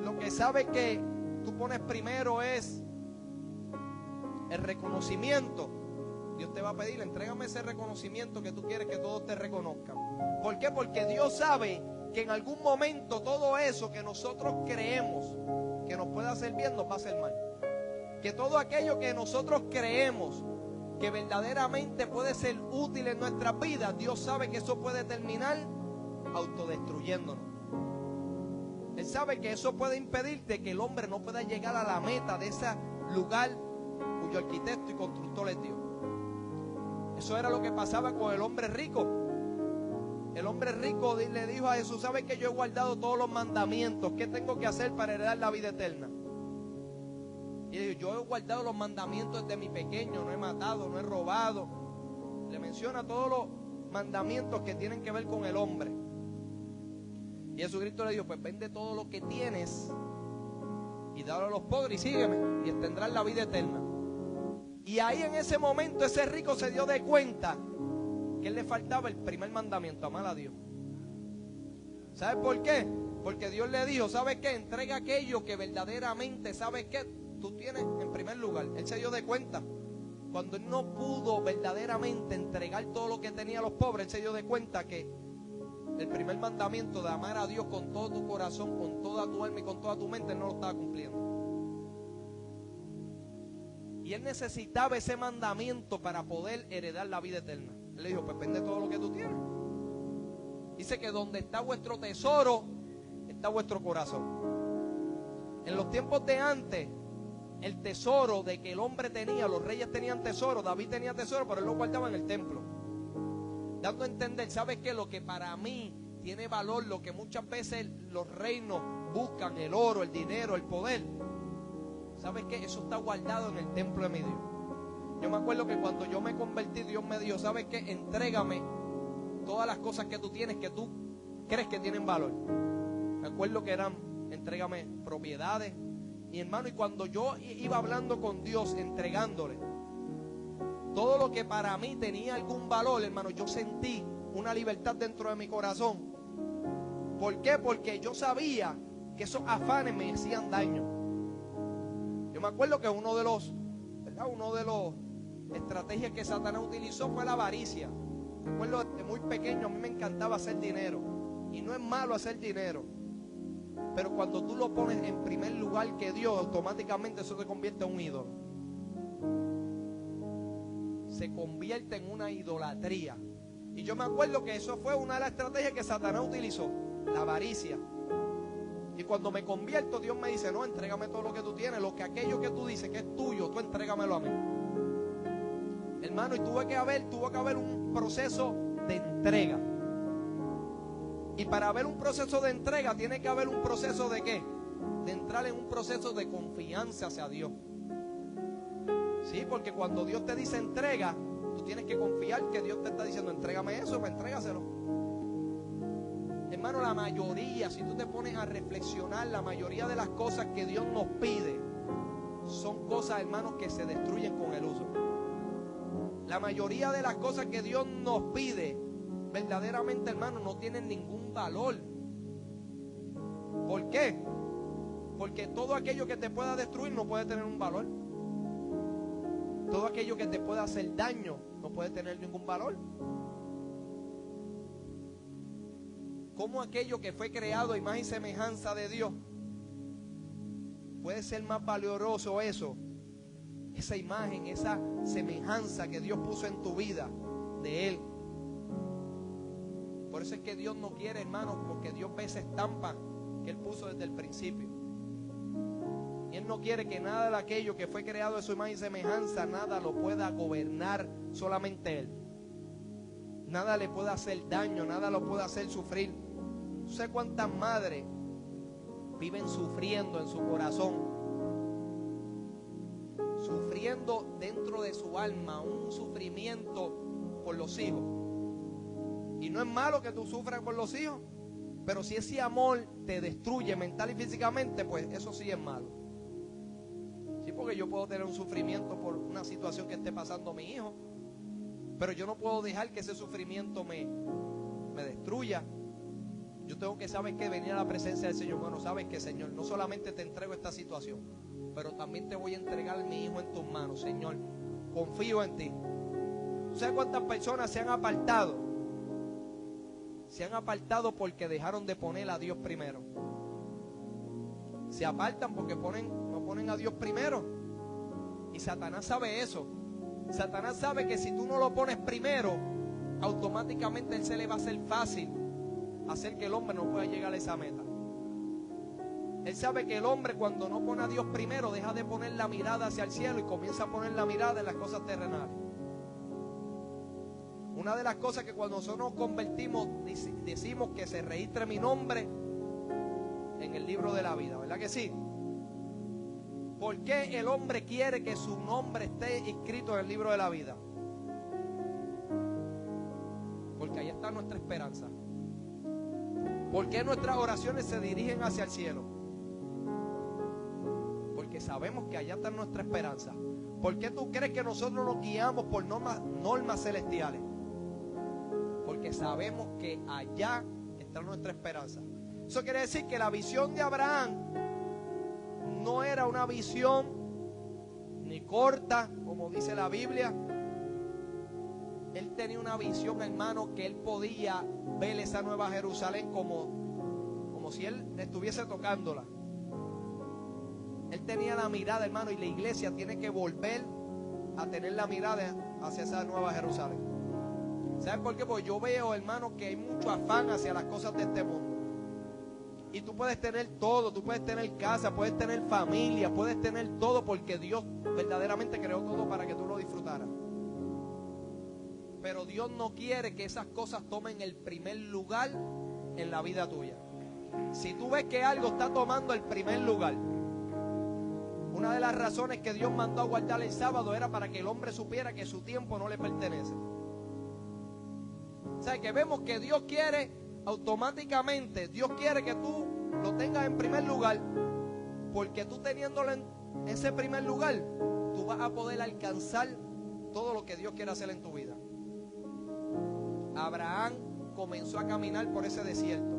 lo que sabes que tú pones primero es el reconocimiento, Dios te va a pedir, entrégame ese reconocimiento que tú quieres que todos te reconozcan. ¿Por qué? Porque Dios sabe que en algún momento todo eso que nosotros creemos que nos puede hacer bien, nos va a hacer mal. Que todo aquello que nosotros creemos que verdaderamente puede ser útil en nuestras vidas, Dios sabe que eso puede terminar autodestruyéndonos. Él sabe que eso puede impedirte que el hombre no pueda llegar a la meta de ese lugar cuyo arquitecto y constructor es Dios. Eso era lo que pasaba con el hombre rico. El hombre rico le dijo a Jesús: ¿sabes que yo he guardado todos los mandamientos? ¿Qué tengo que hacer para heredar la vida eterna? Y él dijo: yo he guardado los mandamientos desde mi pequeño, no he matado, no he robado. Le menciona todos los mandamientos que tienen que ver con el hombre. Y Jesucristo le dijo: pues vende todo lo que tienes y dalo a los pobres y sígueme y tendrás la vida eterna. Y ahí en ese momento ese rico se dio de cuenta que él le faltaba el primer mandamiento: amar a Dios. ¿Sabes por qué? Porque Dios le dijo: ¿sabes qué? Entrega aquello que verdaderamente, ¿sabes qué? Tú tienes en primer lugar. Él se dio de cuenta. Cuando él no pudo verdaderamente entregar todo lo que tenía a los pobres, él se dio de cuenta que el primer mandamiento de amar a Dios con todo tu corazón, con toda tu alma y con toda tu mente, él no lo estaba cumpliendo. Y él necesitaba ese mandamiento para poder heredar la vida eterna. Él le dijo: pues vende todo lo que tú tienes. Dice que donde está vuestro tesoro, está vuestro corazón. En los tiempos de antes, el tesoro de que el hombre tenía, los reyes tenían tesoro, David tenía tesoro, pero él lo guardaba en el templo. Dando a entender, ¿sabes qué? Lo que para mí tiene valor, lo que muchas veces los reinos buscan, el oro, el dinero, el poder, ¿sabes qué? Eso está guardado en el templo de mi Dios. Yo me acuerdo que cuando yo me convertí, Dios me dijo: ¿sabes qué? Entrégame todas las cosas que tú tienes, que tú crees que tienen valor. Me acuerdo que eran: entrégame propiedades. Y hermano, y cuando yo iba hablando con Dios, entregándole todo lo que para mí tenía algún valor, hermano, yo sentí una libertad dentro de mi corazón. ¿Por qué? Porque yo sabía que esos afanes me hacían daño. Yo me acuerdo que uno de los estrategias que Satanás utilizó fue la avaricia. Me acuerdo desde muy pequeño, a mí me encantaba hacer dinero. Y no es malo hacer dinero, pero cuando tú lo pones en primer lugar que Dios, automáticamente eso se convierte en un ídolo. Se convierte en una idolatría. Y yo me acuerdo que eso fue una de las estrategias que Satanás utilizó, la avaricia. Y cuando me convierto, Dios me dice: no, entrégame todo lo que tú tienes, aquello que tú dices que es tuyo, tú entrégamelo a mí. Hermano, y tuvo que haber un proceso de entrega. Y para haber un proceso de entrega, tiene que haber un proceso de ¿qué? De entrar en un proceso de confianza hacia Dios. Sí, porque cuando Dios te dice entrega, tú tienes que confiar que Dios te está diciendo: entrégame eso, pues entrégaselo. Hermano, la mayoría, si tú te pones a reflexionar, la mayoría de las cosas que Dios nos pide son cosas, hermanos, que se destruyen con el uso. La mayoría de las cosas que Dios nos pide, verdaderamente, hermano, no tienen ningún valor. ¿Por qué? Porque todo aquello que te pueda destruir no puede tener un valor. Todo aquello que te pueda hacer daño no puede tener ningún valor. ¿Cómo aquello que fue creado a imagen y semejanza de Dios puede ser más valioso eso? Esa imagen, esa semejanza que Dios puso en tu vida de Él. Por eso es que Dios no quiere, hermano, porque Dios ve esa estampa que Él puso desde el principio. Y Él no quiere que nada de aquello que fue creado de su imagen y semejanza, nada lo pueda gobernar, solamente Él. Nada le pueda hacer daño, nada lo pueda hacer sufrir. No sé cuántas madres viven sufriendo en su corazón, sufriendo dentro de su alma un sufrimiento por los hijos. Y no es malo que tú sufras por los hijos, pero si ese amor te destruye mental y físicamente, pues eso sí es malo. Sí, porque yo puedo tener un sufrimiento por una situación que esté pasando mi hijo, pero yo no puedo dejar que ese sufrimiento me destruya. Yo tengo que saber que venir a la presencia del Señor. Bueno, sabes que, Señor, no solamente te entrego esta situación, pero también te voy a entregar a mi hijo en tus manos, Señor. Confío en ti. ¿Sabes cuántas personas se han apartado? Se han apartado porque dejaron de poner a Dios primero. Se apartan porque no ponen a Dios primero. Y Satanás sabe eso. Satanás sabe que si tú no lo pones primero, automáticamente él se le va a hacer fácil hacer que el hombre no pueda llegar a esa meta. Él sabe que el hombre, cuando no pone a Dios primero, deja de poner la mirada hacia el cielo y comienza a poner la mirada en las cosas terrenales. Una de las cosas que cuando nosotros nos convertimos decimos que se registre mi nombre en el libro de la vida, ¿verdad que sí? ¿Por qué el hombre quiere que su nombre esté inscrito en el libro de la vida? Porque ahí está nuestra esperanza. ¿Por qué nuestras oraciones se dirigen hacia el cielo? Porque sabemos que allá está nuestra esperanza. ¿Por qué tú crees que nosotros nos guiamos por normas celestiales? Porque sabemos que allá está nuestra esperanza. Eso quiere decir que la visión de Abraham no era una visión ni corta, como dice la Biblia. Él tenía una visión, hermano, que él podía ver esa nueva Jerusalén como si él estuviese tocándola. Él tenía la mirada, hermano, y la iglesia tiene que volver a tener la mirada hacia esa nueva Jerusalén. ¿Saben por qué? Porque yo veo, hermano, que hay mucho afán hacia las cosas de este mundo. Y tú puedes tener todo, tú puedes tener casa, puedes tener familia, puedes tener todo, porque Dios verdaderamente creó todo para que tú lo disfrutaras. Pero Dios no quiere que esas cosas tomen el primer lugar en la vida tuya. Si tú ves que algo está tomando el primer lugar, una de las razones que Dios mandó a guardar el sábado era para que el hombre supiera que su tiempo no le pertenece. O sea, que vemos que Dios quiere automáticamente, Dios quiere que tú lo tengas en primer lugar, porque tú teniéndolo en ese primer lugar, tú vas a poder alcanzar todo lo que Dios quiere hacer en tu vida. Abraham comenzó a caminar por ese desierto.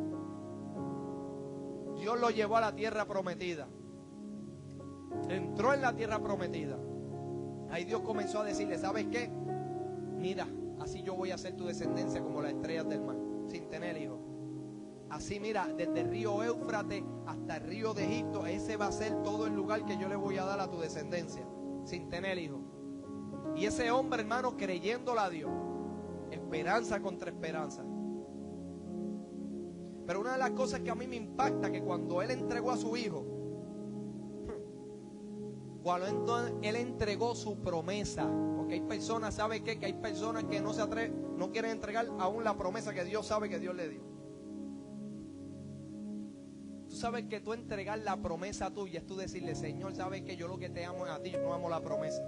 Dios lo llevó a la tierra prometida. Entró en la tierra prometida. Ahí Dios comenzó a decirle, ¿sabes qué? Mira, así yo voy a hacer tu descendencia como las estrellas del mar, sin tener hijos. Así, mira, desde el río Éufrates hasta el río de Egipto, ese va a ser todo el lugar que yo le voy a dar a tu descendencia, sin tener hijos. Y ese hombre, hermano, creyéndole a Dios, esperanza contra esperanza. Pero una de las cosas que a mí me impacta, que cuando él entregó a su hijo, cuando él entregó su promesa, porque hay personas, ¿sabe qué? Que hay personas que no se atreven, no quieren entregar aún la promesa que Dios sabe que Dios le dio. Tú sabes que tú entregar la promesa tuya es tú decirle, Señor, sabes que yo lo que te amo es a ti, no amo la promesa.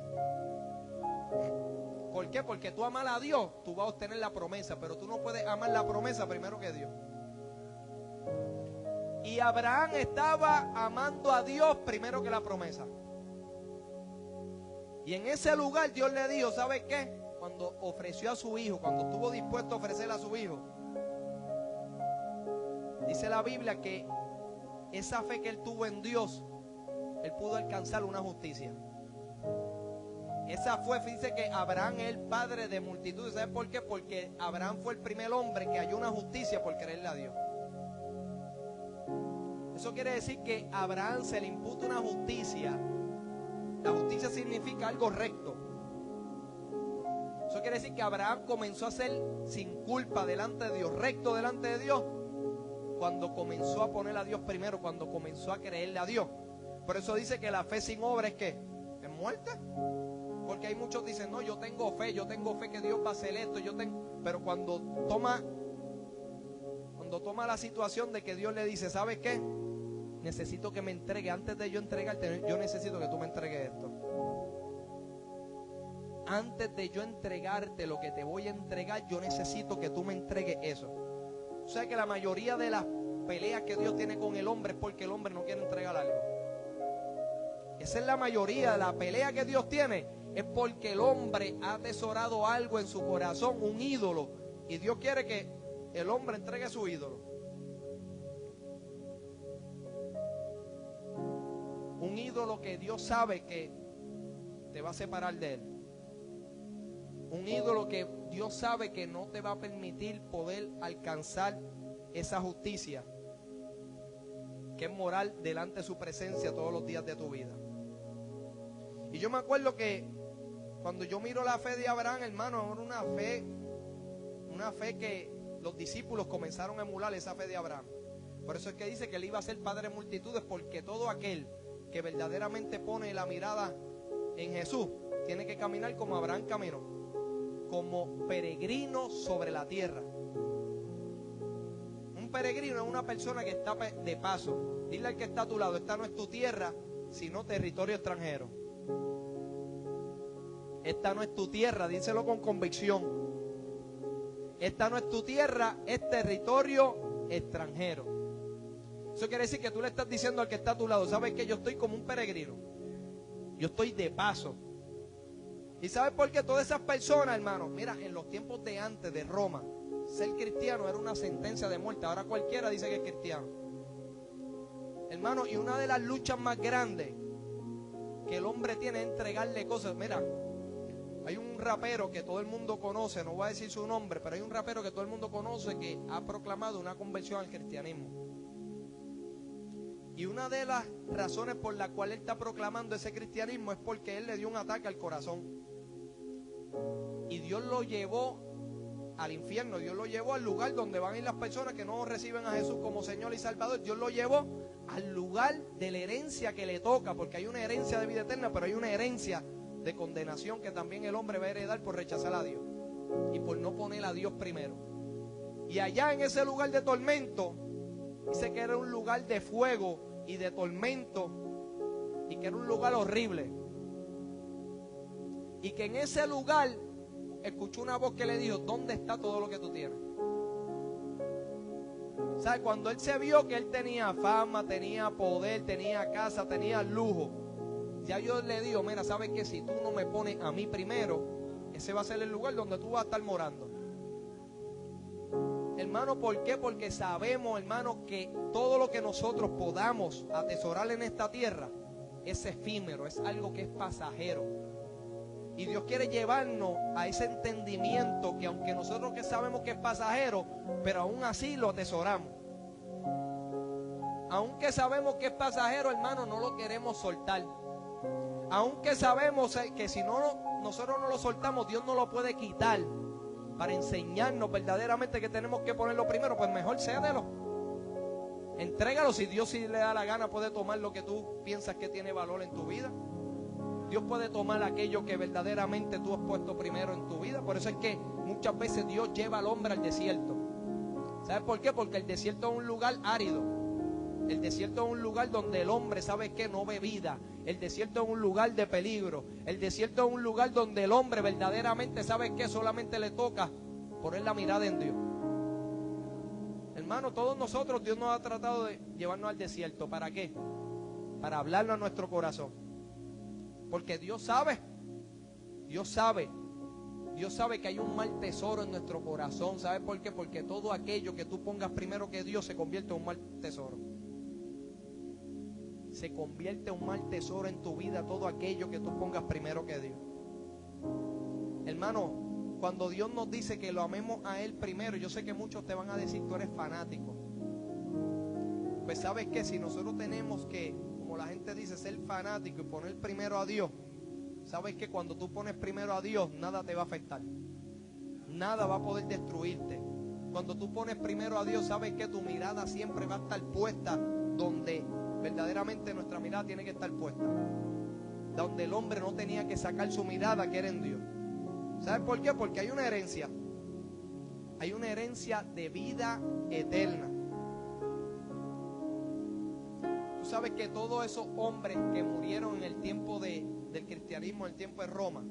¿Por qué? Porque tú amas a Dios, tú vas a obtener la promesa, pero tú no puedes amar la promesa primero que Dios. Y Abraham estaba amando a Dios primero que la promesa. Y en ese lugar Dios le dijo, ¿sabe qué? Cuando ofreció a su hijo, cuando estuvo dispuesto a ofrecer a su hijo, dice la Biblia que esa fe que él tuvo en Dios, él pudo alcanzar una justicia. Esa fue, dice que Abraham es el padre de multitudes. ¿Sabes por qué? Porque Abraham fue el primer hombre que halló una justicia por creerle a Dios. Eso quiere decir que a Abraham se le imputa una justicia. La justicia significa algo recto. Eso Eso quiere decir que Abraham comenzó a ser sin culpa delante de Dios, recto delante de Dios, cuando comenzó a poner a Dios primero, cuando comenzó a creerle a Dios. Por eso dice que la fe sin obra es ¿qué? Es muerte. Porque hay muchos que dicen, no, yo tengo fe que Dios va a hacer esto, pero cuando toma la situación de que Dios le dice, ¿sabes qué? Necesito que me entregue, antes de yo entregarte, yo necesito que tú me entregues esto. Antes de yo entregarte lo que te voy a entregar, yo necesito que tú me entregues eso. O sea que la mayoría de las peleas que Dios tiene con el hombre es porque el hombre no quiere entregar algo. Esa es la mayoría de la pelea que Dios tiene, es porque el hombre ha atesorado algo en su corazón, un ídolo, y Dios quiere que el hombre entregue su ídolo. Un ídolo que Dios sabe que te va a separar de él. Un ídolo que Dios sabe que no te va a permitir poder alcanzar esa justicia que es moral delante de su presencia todos los días de tu vida. Y yo me acuerdo que cuando yo miro la fe de Abraham, hermano, era una fe que los discípulos comenzaron a emular, esa fe de Abraham. Por eso es que dice que él iba a ser padre de multitudes, porque todo aquel que verdaderamente pone la mirada en Jesús tiene que caminar como Abraham caminó, como peregrino sobre la tierra. Un peregrino es una persona que está de paso. Dile al que está a tu lado, esta no es tu tierra, sino territorio extranjero. Esta no es tu tierra, díselo con convicción. Esta no es tu tierra, es territorio extranjero. Eso quiere decir que tú le estás diciendo al que está a tu lado, ¿sabes qué? Yo estoy como un peregrino. Yo estoy de paso. ¿Y sabes por qué? Todas esas personas, hermano, mira, en los tiempos de antes de Roma, ser cristiano era una sentencia de muerte. Ahora cualquiera dice que es cristiano. Hermano, y una de las luchas más grandes que el hombre tiene es entregarle cosas. Mira, hay un rapero que todo el mundo conoce, no voy a decir su nombre, pero hay un rapero que todo el mundo conoce que ha proclamado una conversión al cristianismo. Y una de las razones por la cual él está proclamando ese cristianismo es porque él le dio un ataque al corazón. Y Dios lo llevó al infierno, Dios lo llevó al lugar donde van a ir las personas que no reciben a Jesús como Señor y Salvador. Dios lo llevó al lugar de la herencia que le toca, porque hay una herencia de vida eterna, pero hay una herencia de condenación que también el hombre va a heredar por rechazar a Dios y por no poner a Dios primero. Y allá en ese lugar de tormento, dice que era un lugar de fuego y de tormento, y que era un lugar horrible, y que en ese lugar escuchó una voz que le dijo, ¿dónde está todo lo que tú tienes? ¿Sabes? Cuando él se vio que él tenía fama, tenía poder, tenía casa, tenía lujo, ya Dios le dijo, mira, ¿sabes qué? Si tú no me pones a mí primero, ese va a ser el lugar donde tú vas a estar morando. Hermano, ¿por qué? Porque sabemos, hermano, que todo lo que nosotros podamos atesorar en esta tierra es efímero, es algo que es pasajero. Y Dios quiere llevarnos a ese entendimiento que aunque nosotros que sabemos que es pasajero, pero aún así lo atesoramos. Aunque sabemos que es pasajero, hermano, no lo queremos soltar. Aunque sabemos que si nosotros no lo soltamos, Dios no lo puede quitar. Para enseñarnos verdaderamente que tenemos que ponerlo primero, pues mejor cédelo. Entrégalo. Si Dios sí le da la gana, puede tomar lo que tú piensas que tiene valor en tu vida. Dios puede tomar aquello que verdaderamente tú has puesto primero en tu vida. Por eso es que muchas veces Dios lleva al hombre al desierto. ¿Sabes por qué? Porque el desierto es un lugar árido. El desierto es un lugar donde el hombre, ¿sabe qué? No ve vida. El desierto es un lugar de peligro. El desierto es un lugar donde el hombre verdaderamente, ¿sabe qué? Solamente le toca poner la mirada en Dios. Hermano, todos nosotros, Dios nos ha tratado de llevarnos al desierto. ¿Para qué? Para hablarlo a nuestro corazón. Porque Dios sabe que hay un mal tesoro en nuestro corazón. ¿Sabes por qué? Porque todo aquello que tú pongas primero que Dios se convierte en un mal tesoro. Se convierte en un mal tesoro en tu vida todo aquello que tú pongas primero que Dios. Hermano, cuando Dios nos dice que lo amemos a Él primero, yo sé que muchos te van a decir, tú eres fanático. Pues sabes que si nosotros tenemos que, como la gente dice, ser fanático y poner primero a Dios, sabes que cuando tú pones primero a Dios, nada te va a afectar. Nada va a poder destruirte. Cuando tú pones primero a Dios, sabes que tu mirada siempre va a estar puesta donde verdaderamente nuestra mirada tiene que estar puesta. Donde el hombre no tenía que sacar su mirada, que era en Dios. ¿Sabes por qué? Porque hay una herencia. Hay una herencia de vida eterna. Tú sabes que todos esos hombres que murieron en el tiempo del cristianismo, en el tiempo de Roma,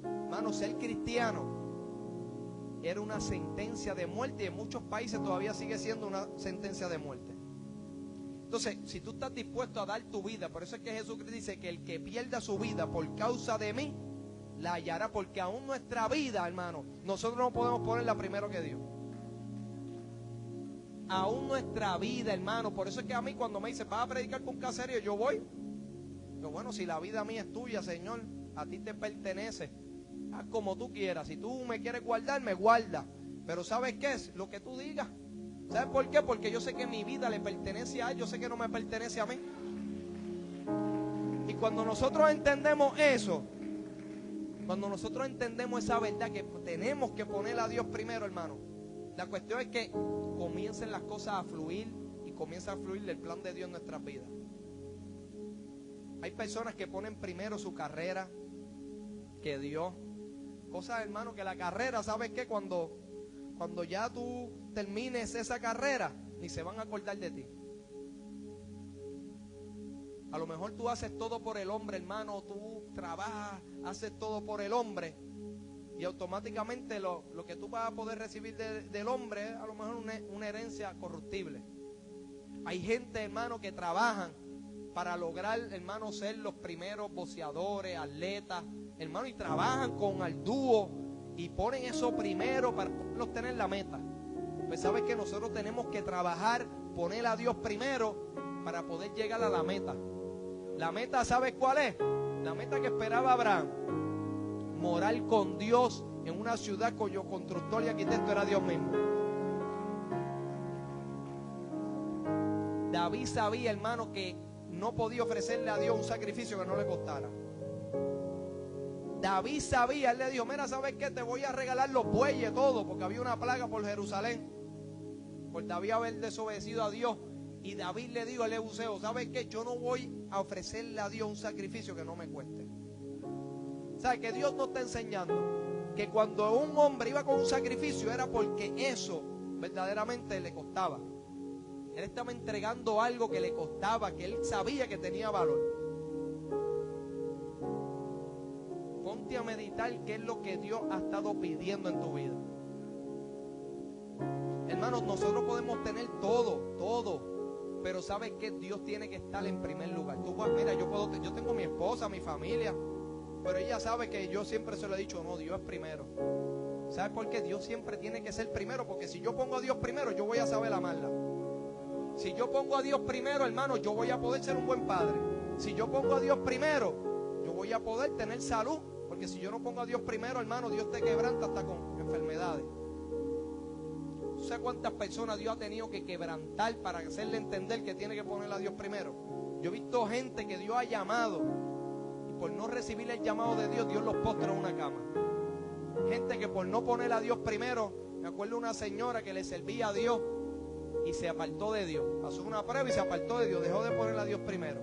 hermano, ser cristiano era una sentencia de muerte, y en muchos países todavía sigue siendo una sentencia de muerte. Entonces, si tú estás dispuesto a dar tu vida, por eso es que Jesucristo dice que el que pierda su vida por causa de mí, la hallará, porque aún nuestra vida, hermano, nosotros no podemos ponerla primero que Dios. Aún nuestra vida, hermano, por eso es que a mí cuando me dicen, vas a predicar con un caserío, yo voy. Pero bueno, si la vida mía es tuya, Señor, a ti te pertenece. Haz como tú quieras. Si tú me quieres guardar, me guarda. Pero ¿sabes qué es? Lo que tú digas. ¿Sabes por qué? Porque yo sé que mi vida le pertenece a Él. Yo sé que no me pertenece a mí. Y cuando nosotros entendemos eso, cuando nosotros entendemos esa verdad que tenemos que poner a Dios primero, hermano, la cuestión es que comiencen las cosas a fluir y comienza a fluir el plan de Dios en nuestras vidas. Hay personas que ponen primero su carrera que Dios. Cosas, hermano, que la carrera, ¿sabes qué? Cuando ya tú termines esa carrera, ni se van a acordar de ti. A lo mejor tú haces todo por el hombre, hermano, tú trabajas, haces todo por el hombre, y automáticamente lo que tú vas a poder recibir del hombre es a lo mejor una herencia corruptible. Hay gente, hermano, que trabajan para lograr, hermano, ser los primeros boxeadores, atletas, hermano, y trabajan con ardúo y ponen eso primero para obtener la meta. Pues sabes que nosotros tenemos que trabajar, poner a Dios primero para poder llegar a la meta. La meta, ¿sabes cuál es? La meta que esperaba Abraham, morar con Dios en una ciudad cuyo constructor y arquitecto era Dios mismo. David sabía, hermano, que no podía ofrecerle a Dios un sacrificio que no le costara. David sabía, él le dijo, mira, ¿sabes qué? Te voy a regalar los bueyes, todo, porque había una plaga por Jerusalén, por David haber desobedecido a Dios. Y David le dijo al Jebuseo, ¿sabes qué? Yo no voy a ofrecerle a Dios un sacrificio que no me cueste. ¿Sabes? Que Dios nos está enseñando que cuando un hombre iba con un sacrificio era porque eso verdaderamente le costaba. Él estaba entregando algo que le costaba, que él sabía que tenía valor. Ponte a meditar qué es lo que Dios ha estado pidiendo en tu vida. Hermanos, nosotros podemos tener todo, pero sabes que Dios tiene que estar en primer lugar. Tú, mira, yo tengo mi esposa, mi familia, pero ella sabe que yo siempre se lo he dicho, no, Dios es primero. ¿Sabes por qué? Dios siempre tiene que ser primero, porque si yo pongo a Dios primero, yo voy a saber amarla. Si yo pongo a Dios primero, hermano, yo voy a poder ser un buen padre. Si yo pongo a Dios primero, yo voy a poder tener salud. Porque si yo no pongo a Dios primero, hermano, Dios te quebranta hasta con enfermedades. ¿Tú sabes cuántas personas Dios ha tenido que quebrantar para hacerle entender que tiene que poner a Dios primero? Yo he visto gente que Dios ha llamado y por no recibir el llamado de Dios, Dios los postra en una cama. Gente que por no poner a Dios primero, me acuerdo de una señora que le servía a Dios y se apartó de Dios. Pasó una prueba y se apartó de Dios, dejó de poner a Dios primero.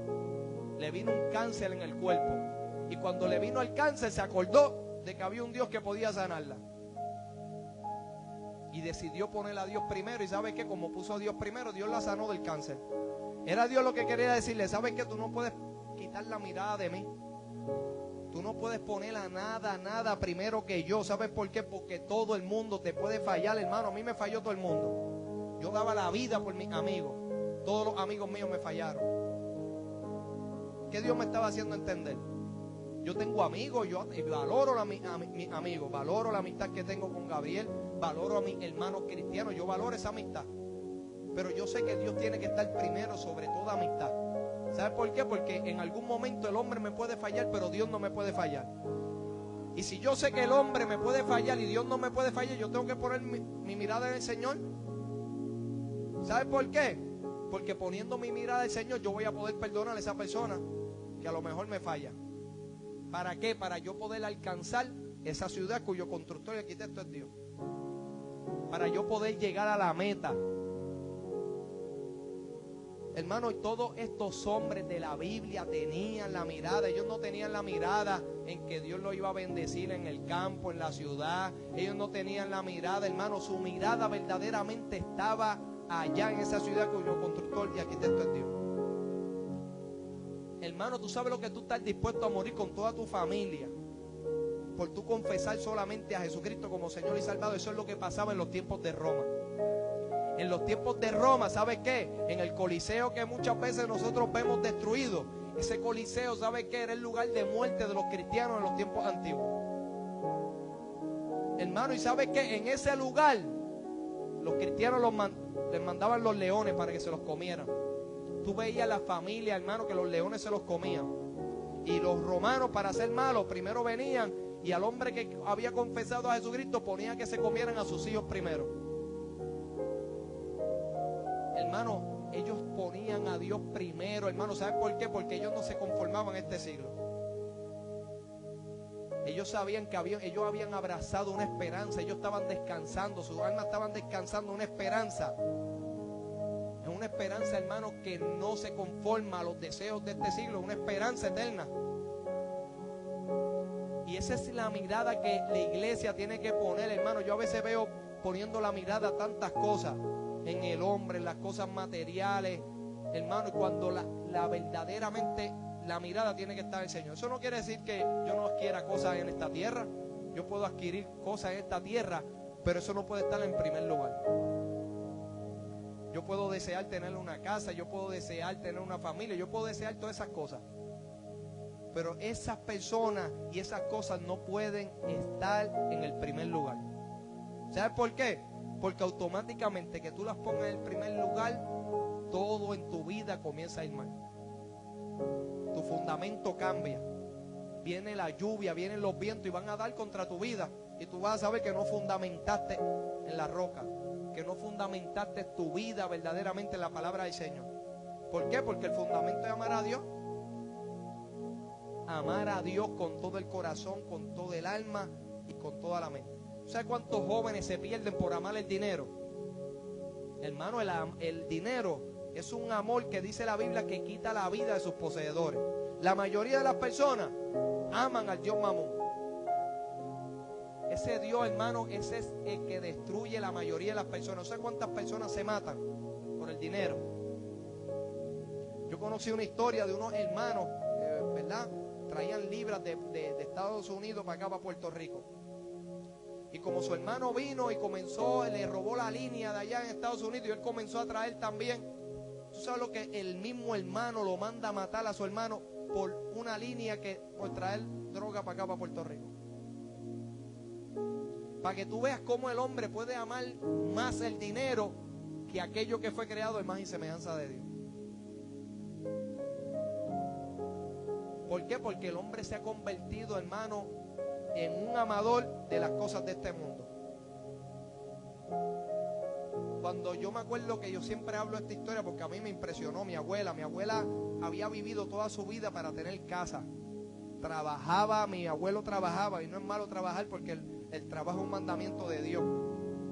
Le vino un cáncer en el cuerpo. Y cuando le vino el cáncer se acordó de que había un Dios que podía sanarla. Y decidió poner a Dios primero. Y ¿sabe qué? Como puso a Dios primero, Dios la sanó del cáncer. Era Dios lo que quería decirle, ¿sabes qué? Tú no puedes quitar la mirada de mí. Tú no puedes poner a nada primero que yo. ¿Sabes por qué? Porque todo el mundo te puede fallar, hermano. A mí me falló todo el mundo. Yo daba la vida por mis amigos. Todos los amigos míos me fallaron. ¿Qué Dios me estaba haciendo entender? Yo tengo amigos, yo valoro a mis amigos, valoro la amistad que tengo con Gabriel, valoro a mis hermanos cristianos, yo valoro esa amistad. Pero yo sé que Dios tiene que estar primero sobre toda amistad. ¿Sabes por qué? Porque en algún momento el hombre me puede fallar, pero Dios no me puede fallar. Y si yo sé que el hombre me puede fallar y Dios no me puede fallar, yo tengo que poner mi mirada en el Señor. ¿Sabes por qué? Porque poniendo mi mirada en el Señor, yo voy a poder perdonar a esa persona que a lo mejor me falla. ¿Para qué? Para yo poder alcanzar esa ciudad cuyo constructor y arquitecto es Dios. Para yo poder llegar a la meta. Hermano, y todos estos hombres de la Biblia tenían la mirada. Ellos no tenían la mirada en que Dios los iba a bendecir en el campo, en la ciudad. Ellos no tenían la mirada, hermano. Su mirada verdaderamente estaba allá en esa ciudad cuyo constructor y arquitecto es Dios. Hermano, tú sabes lo que tú estás dispuesto a morir con toda tu familia por tú confesar solamente a Jesucristo como Señor y Salvador. Eso es lo que pasaba en los tiempos de Roma. En los tiempos de Roma, ¿sabes qué? En el Coliseo que muchas veces nosotros vemos destruido, ese Coliseo, ¿sabes qué? Era el lugar de muerte de los cristianos en los tiempos antiguos. Hermano, ¿y sabes qué? En ese lugar los cristianos les mandaban los leones para que se los comieran. Tú veías la familia, hermano, que los leones se los comían. Y los romanos, para ser malos, primero venían y al hombre que había confesado a Jesucristo ponían que se comieran a sus hijos primero. Hermano, ellos ponían a Dios primero, hermano. ¿Saben por qué? Porque ellos no se conformaban a este siglo. Ellos sabían que ellos habían abrazado una esperanza. Ellos estaban descansando, sus almas estaban descansando, una esperanza. Es una esperanza, hermano, que no se conforma a los deseos de este siglo. Una esperanza eterna. Y esa es la mirada que la iglesia tiene que poner, hermano. Yo a veces veo poniendo la mirada a tantas cosas, en el hombre, en las cosas materiales, hermano, y cuando la verdaderamente la mirada tiene que estar en el Señor. Eso no quiere decir que yo no adquiera cosas en esta tierra. Yo puedo adquirir cosas en esta tierra, pero eso no puede estar en primer lugar. Yo puedo desear tener una casa, yo puedo desear tener una familia, yo puedo desear todas esas cosas. Pero esas personas y esas cosas no pueden estar en el primer lugar. ¿Sabes por qué? Porque automáticamente que tú las pongas en el primer lugar, todo en tu vida comienza a ir mal. Tu fundamento cambia. Viene la lluvia, vienen los vientos y van a dar contra tu vida. Y tú vas a saber que no fundamentaste en la roca, que no fundamentaste tu vida verdaderamente en la palabra del Señor. ¿Por qué? Porque el fundamento es amar a Dios. Amar a Dios con todo el corazón, con todo el alma y con toda la mente. ¿Sabes cuántos jóvenes se pierden por amar el dinero? Hermano, el dinero es un amor que dice la Biblia que quita la vida de sus poseedores. La mayoría de las personas aman al Dios Mamón. Ese Dios, hermano, ese es el que destruye la mayoría de las personas. ¿Sabes cuántas personas se matan por el dinero? Yo conocí una historia de unos hermanos, ¿verdad? Traían libras de Estados Unidos para acá, para Puerto Rico. Y como su hermano vino y comenzó, le robó la línea de allá en Estados Unidos y él comenzó a traer también. ¿Tú sabes lo que el mismo hermano lo manda a matar a su hermano por una línea que por traer droga para acá, para Puerto Rico? Para que tú veas cómo el hombre puede amar más el dinero que aquello que fue creado en imagen y semejanza de Dios. ¿Por qué? Porque el hombre se ha convertido, hermano, en un amador de las cosas de este mundo. Cuando yo me acuerdo que yo siempre hablo esta historia porque a mí me impresionó mi abuela. Mi abuela había vivido toda su vida para tener casa. Trabajaba, mi abuelo trabajaba, y no es malo trabajar porque el trabajo es un mandamiento de Dios.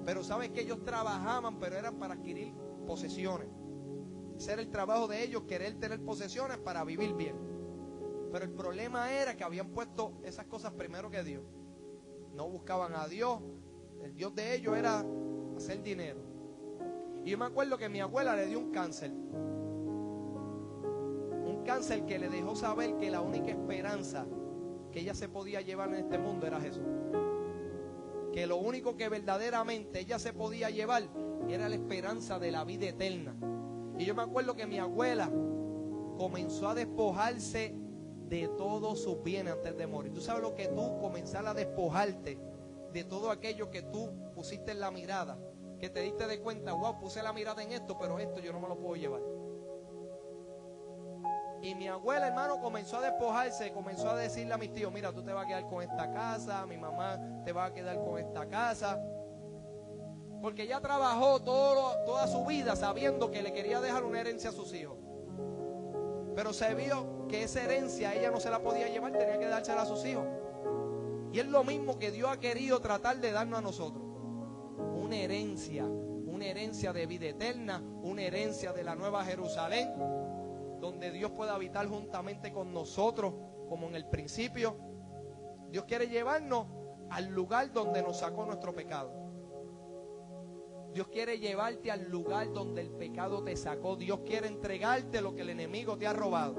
Pero sabes que ellos trabajaban, pero eran para adquirir posesiones. Ese era el trabajo de ellos, querer tener posesiones para vivir bien. Pero el problema era que habían puesto esas cosas primero que Dios. No buscaban a Dios. El Dios de ellos era hacer dinero. Y yo me acuerdo que mi abuela le dio un cáncer. Un cáncer que le dejó saber que la única esperanza que ella se podía llevar en este mundo era Jesús. Que lo único que verdaderamente ella se podía llevar era la esperanza de la vida eterna. Y yo me acuerdo que mi abuela comenzó a despojarse de todos sus bienes antes de morir. Tú sabes lo que tú comenzar a despojarte de todo aquello que tú pusiste en la mirada, que te diste de cuenta, wow, puse la mirada en esto, pero esto yo no me lo puedo llevar. Y mi abuela, hermano, comenzó a despojarse, comenzó a decirle a mis tíos, mira, tú te vas a quedar con esta casa, mi mamá te va a quedar con esta casa, porque ella trabajó toda su vida sabiendo que le quería dejar una herencia a sus hijos. Pero se vio que esa herencia ella no se la podía llevar, tenía que dársela a sus hijos. Y es lo mismo que Dios ha querido tratar de darnos a nosotros. Una herencia de vida eterna, una herencia de la nueva Jerusalén, donde Dios pueda habitar juntamente con nosotros, como en el principio. Dios quiere llevarnos al lugar donde nos sacó nuestro pecado. Dios quiere llevarte al lugar donde el pecado te sacó. Dios quiere entregarte lo que el enemigo te ha robado.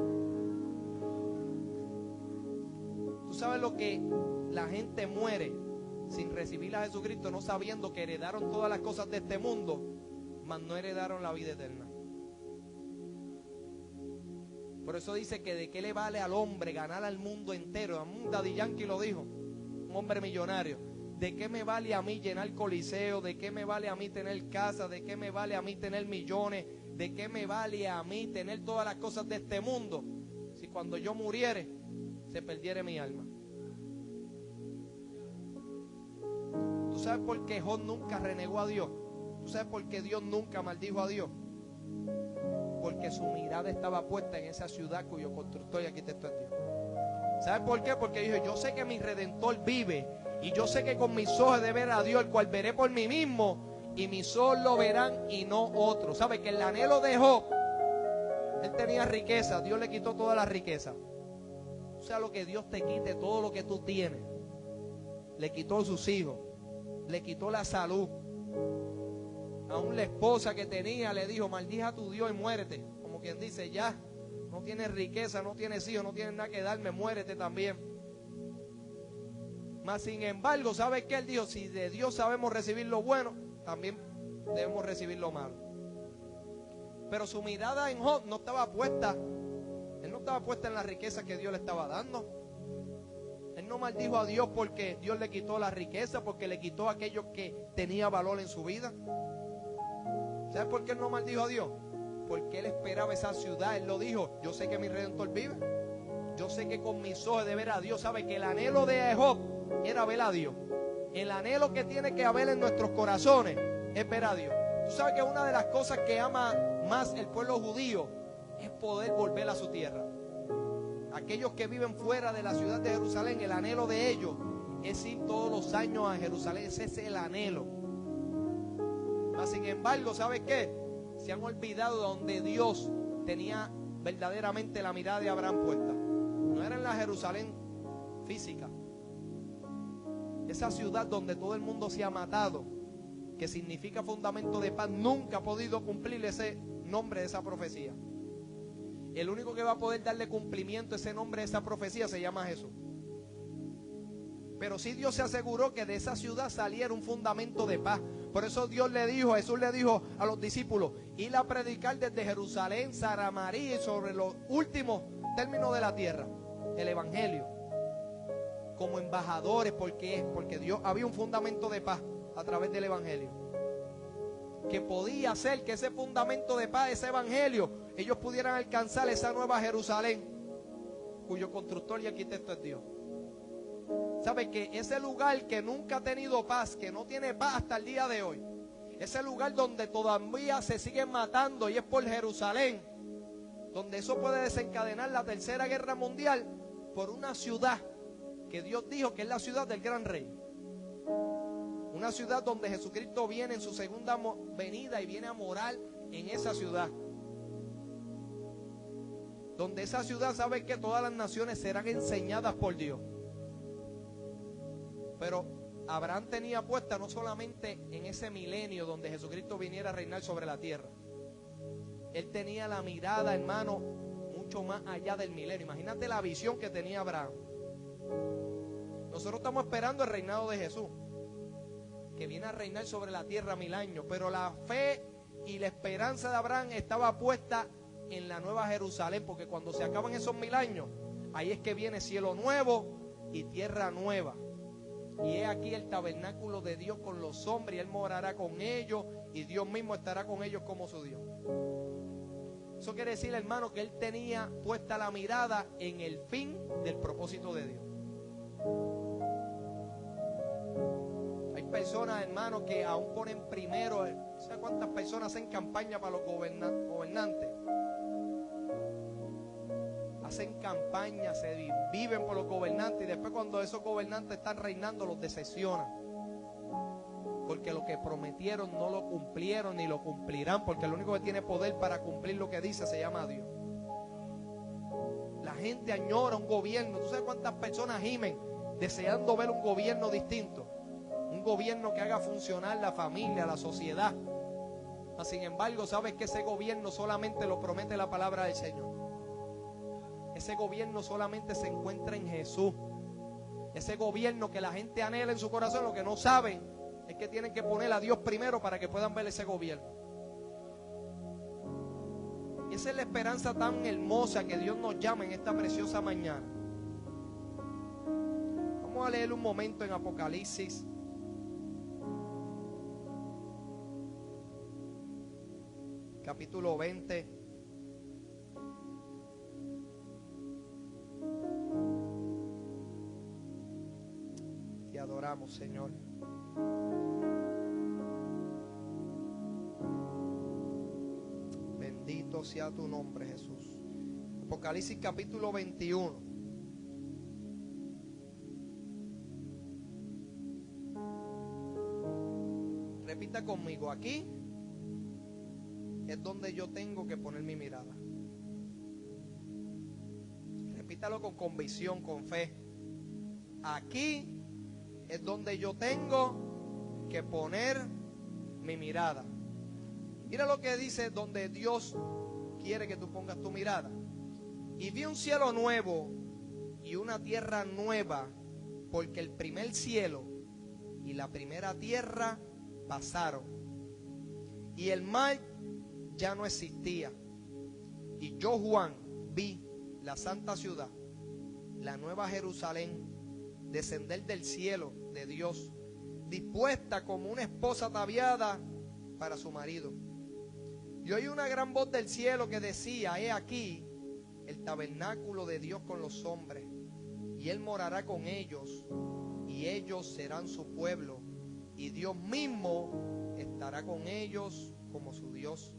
Tú sabes lo que la gente muere sin recibir a Jesucristo, no sabiendo que heredaron todas las cosas de este mundo, mas no heredaron la vida eterna. Por eso dice que de qué le vale al hombre ganar al mundo entero. Daddy Yankee lo dijo, un hombre millonario. ¿De qué me vale a mí llenar coliseo? ¿De qué me vale a mí tener casa? ¿De qué me vale a mí tener millones? ¿De qué me vale a mí tener todas las cosas de este mundo? Si cuando yo muriere, se perdiere mi alma. ¿Tú sabes por qué Job nunca renegó a Dios? ¿Tú sabes por qué Dios nunca maldijo a Dios? Porque su mirada estaba puesta en esa ciudad cuyo constructor y arquitecto es Dios. ¿Sabes por qué? Porque dijo, yo sé que mi Redentor vive y yo sé que con mis ojos he de ver a Dios, el cual veré por mí mismo, y mis ojos lo verán y no otros. ¿Sabes? Que el anhelo de Job, él tenía riqueza, Dios le quitó toda la riqueza. O sea, lo que Dios te quite, todo lo que tú tienes. Le quitó sus hijos, le quitó la salud. Aún la esposa que tenía le dijo, maldiga a tu Dios y muérete. Como quien dice, ya, no tienes riqueza, no tienes hijos, no tienes nada que darme, muérete también. Mas sin embargo, ¿sabes qué? Él dijo, si de Dios sabemos recibir lo bueno, también debemos recibir lo malo. Pero su mirada en Job no estaba puesta, él no estaba puesta en la riqueza que Dios le estaba dando. Él no maldijo a Dios porque Dios le quitó la riqueza, porque le quitó aquello que tenía valor en su vida. ¿Sabes por qué él no maldijo a Dios? Porque él esperaba esa ciudad. Él lo dijo, yo sé que mi Redentor vive. Yo sé que con mis ojos de ver a Dios. ¿Sabe? Que el anhelo de Job era ver a Dios. El anhelo que tiene que haber en nuestros corazones es ver a Dios. Tú sabes que una de las cosas que ama más el pueblo judío es poder volver a su tierra. Aquellos que viven fuera de la ciudad de Jerusalén, el anhelo de ellos es ir todos los años a Jerusalén. Ese es el anhelo. Mas sin embargo, ¿sabes qué? Se han olvidado de donde Dios tenía verdaderamente la mirada de Abraham puesta. No era en la Jerusalén física. Esa ciudad donde todo el mundo se ha matado, que significa fundamento de paz, nunca ha podido cumplir ese nombre de esa profecía. El único que va a poder darle cumplimiento a ese nombre de esa profecía se llama Jesús. Pero sí Dios se aseguró que de esa ciudad saliera un fundamento de paz. Por eso Jesús le dijo a los discípulos, ir a predicar desde Jerusalén, Samaria y sobre los últimos términos de la tierra, el evangelio, como embajadores, porque Dios había un fundamento de paz a través del evangelio, que podía hacer que ese fundamento de paz, ese evangelio, ellos pudieran alcanzar esa nueva Jerusalén, cuyo constructor y arquitecto es Dios. ¿Sabe? Que ese lugar que nunca ha tenido paz, que no tiene paz hasta el día de hoy, ese lugar donde todavía se siguen matando, y es por Jerusalén, donde eso puede desencadenar la tercera guerra mundial, por una ciudad que Dios dijo que es la ciudad del gran rey. Una ciudad donde Jesucristo viene en su segunda venida y viene a morar en esa ciudad. Donde esa ciudad, ¿sabe que todas las naciones serán enseñadas por Dios? Pero Abraham tenía puesta no solamente en ese milenio donde Jesucristo viniera a reinar sobre la tierra. Él tenía la mirada, hermano, mucho más allá del milenio. Imagínate la visión que tenía Abraham. Nosotros estamos esperando el reinado de Jesús, que viene a reinar sobre la tierra 1000 años. Pero la fe y la esperanza de Abraham estaba puesta en la nueva Jerusalén, porque cuando se acaban esos 1000 años, ahí es que viene cielo nuevo y tierra nueva. Y es aquí el tabernáculo de Dios con los hombres, y Él morará con ellos, y Dios mismo estará con ellos como su Dios. Eso quiere decir, hermano, que Él tenía puesta la mirada en el fin del propósito de Dios. Hay personas, hermano, que aún ponen primero, ¿sabe cuántas personas hacen campaña para los gobernantes? hacen campaña, se viven por los gobernantes y después cuando esos gobernantes están reinando los decepcionan. Porque lo que prometieron no lo cumplieron ni lo cumplirán, porque el único que tiene poder para cumplir lo que dice se llama Dios. La gente añora un gobierno. ¿Tú sabes cuántas personas gimen deseando ver un gobierno distinto? Un gobierno que haga funcionar la familia, la sociedad. Sin embargo, sabes que ese gobierno solamente lo promete la palabra del Señor. Ese gobierno solamente se encuentra en Jesús. Ese gobierno que la gente anhela en su corazón, lo que no saben es que tienen que poner a Dios primero para que puedan ver ese gobierno. Y esa es la esperanza tan hermosa que Dios nos llama en esta preciosa mañana. Vamos a leer un momento en Apocalipsis. Capítulo 20. Te adoramos, Señor. Bendito sea tu nombre, Jesús. Apocalipsis capítulo 21. Repita conmigo, aquí es donde yo tengo que poner mi mirada. Repítalo con convicción, con fe. Aquí es donde yo tengo que poner mi mirada. Mira lo que dice donde Dios quiere que tú pongas tu mirada. Y vi un cielo nuevo y una tierra nueva, porque el primer cielo y la primera tierra pasaron, y el mar ya no existía. Y yo, Juan, vi la santa ciudad, la nueva Jerusalén, descender del cielo de Dios, dispuesta como una esposa ataviada para su marido. Y oí una gran voz del cielo que decía: he aquí el tabernáculo de Dios con los hombres, y Él morará con ellos, y ellos serán su pueblo, y Dios mismo estará con ellos como su Dios.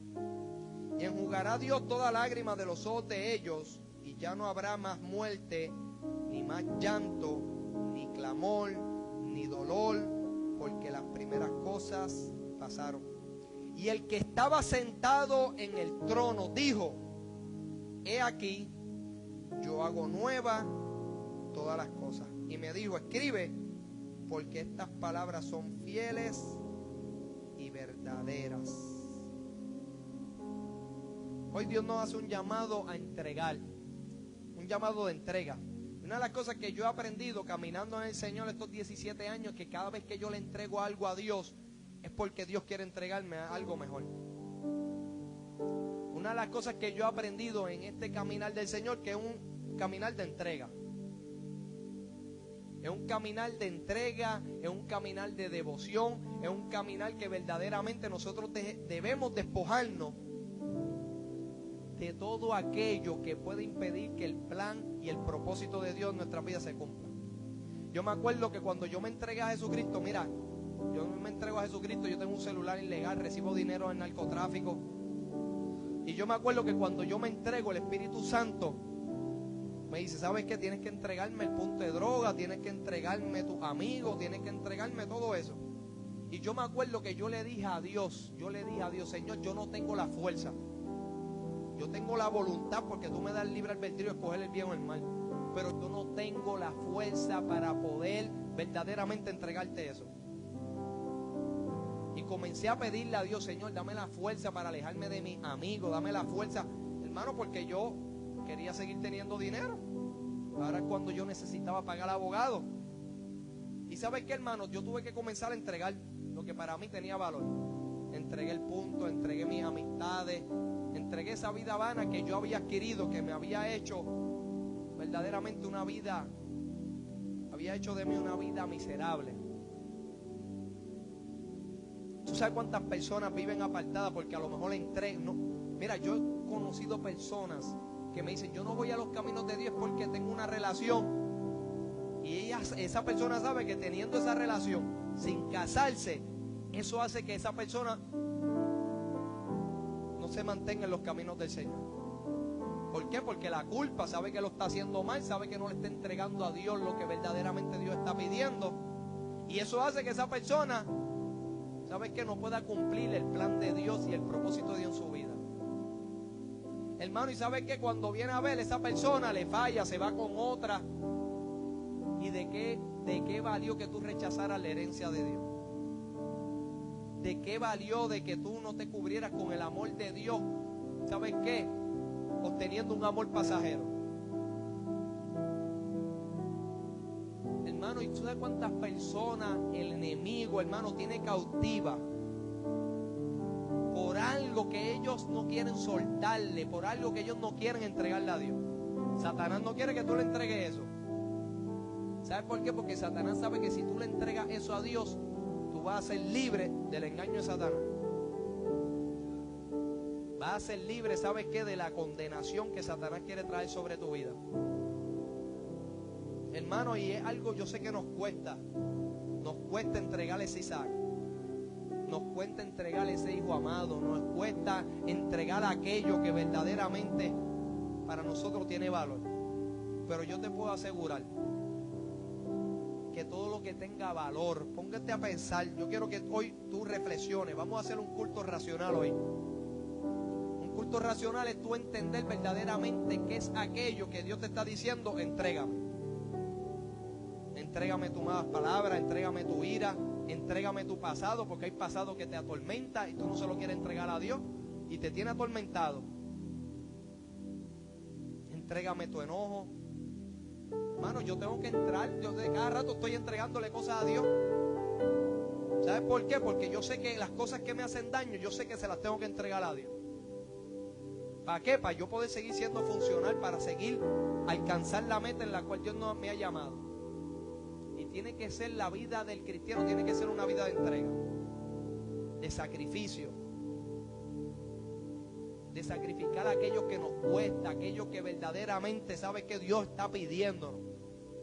Y enjugará Dios toda lágrima de los ojos de ellos, y ya no habrá más muerte, ni más llanto, ni clamor, ni dolor, porque las primeras cosas pasaron. Y el que estaba sentado en el trono dijo: he aquí, yo hago nueva todas las cosas. Y me dijo: escribe, porque estas palabras son fieles y verdaderas. Hoy Dios nos hace un llamado a entregar, un llamado de entrega. Una de las cosas que yo he aprendido caminando en el Señor estos 17 años, que cada vez que yo le entrego algo a Dios, es porque Dios quiere entregarme algo mejor. Una de las cosas que yo he aprendido en este caminar del Señor, que es un caminar de entrega. Es un caminar de entrega, es un caminar de devoción, es un caminar que verdaderamente nosotros debemos despojarnos de todo aquello que puede impedir que el plan y el propósito de Dios en nuestra vida se cumpla. Yo me acuerdo que cuando yo me entregué a Jesucristo, mira, yo me entrego a Jesucristo, yo tengo un celular ilegal, recibo dinero en narcotráfico. Y yo me acuerdo que cuando yo me entrego, el Espíritu Santo me dice: ¿sabes qué? Tienes que entregarme el punto de droga, tienes que entregarme tus amigos, tienes que entregarme todo eso. Y yo me acuerdo que yo le dije a Dios, Señor, yo no tengo la fuerza. Yo tengo la voluntad porque tú me das el libre albedrío de escoger el bien o el mal. Pero yo no tengo la fuerza para poder verdaderamente entregarte eso. Y comencé a pedirle a Dios: Señor, dame la fuerza para alejarme de mis amigos, dame la fuerza, hermano, porque yo quería seguir teniendo dinero. Ahora es cuando yo necesitaba pagar abogado. Y ¿sabes qué, hermano? Yo tuve que comenzar a entregar lo que para mí tenía valor. Entregué el punto, entregué mis amistades, entregué esa vida vana que yo había adquirido, que me había hecho verdaderamente una vida, había hecho de mí una vida miserable. ¿Tú sabes cuántas personas viven apartadas porque a lo mejor le entregan? No. Mira, yo he conocido personas que me dicen: yo no voy a los caminos de Dios porque tengo una relación. Y esa persona sabe que teniendo esa relación, sin casarse, eso hace que esa persona no se mantenga en los caminos del Señor. ¿Por qué? Porque la culpa sabe que lo está haciendo mal, sabe que no le está entregando a Dios lo que verdaderamente Dios está pidiendo. Y eso hace que esa persona, sabe que no pueda cumplir el plan de Dios y el propósito de Dios en su vida. Hermano, y sabe que cuando viene a ver, esa persona le falla, se va con otra. ¿Y de qué valió que tú rechazaras la herencia de Dios? ¿De qué valió de que tú no te cubrieras con el amor de Dios? ¿Sabes qué? Obteniendo un amor pasajero. Hermano, ¿y tú sabes cuántas personas el enemigo, hermano, tiene cautiva? Por algo que ellos no quieren soltarle, por algo que ellos no quieren entregarle a Dios. Satanás no quiere que tú le entregues eso. ¿Sabes por qué? Porque Satanás sabe que si tú le entregas eso a Dios, tú vas a ser libre del engaño de Satanás. Vas a ser libre, ¿sabes qué? De la condenación que Satanás quiere traer sobre tu vida. Hermano, y es algo, yo sé que nos cuesta entregarle ese Isaac. Nos cuesta entregar ese hijo amado. Nos cuesta entregar aquello que verdaderamente para nosotros tiene valor. Pero yo te puedo asegurar que todo lo que tenga valor, póngate a pensar. Yo quiero que hoy tú reflexiones. Vamos a hacer un culto racional hoy. Un culto racional es tú entender verdaderamente qué es aquello que Dios te está diciendo. Entrégame. Entrégame tus malas palabras, entrégame tu ira, entrégame tu pasado, porque hay pasado que te atormenta y tú no se lo quieres entregar a Dios y te tiene atormentado. Entrégame tu enojo. Hermano, yo tengo que entrar, yo de cada rato estoy entregándole cosas a Dios. ¿Sabes por qué? Porque yo sé que las cosas que me hacen daño, yo sé que se las tengo que entregar a Dios. ¿Para qué? Para yo poder seguir siendo funcional, para seguir alcanzar la meta en la cual Dios no me ha llamado. Y tiene que ser la vida del cristiano, tiene que ser una vida de entrega, de sacrificio, de sacrificar aquello que nos cuesta, aquello que verdaderamente sabe que Dios está pidiéndonos,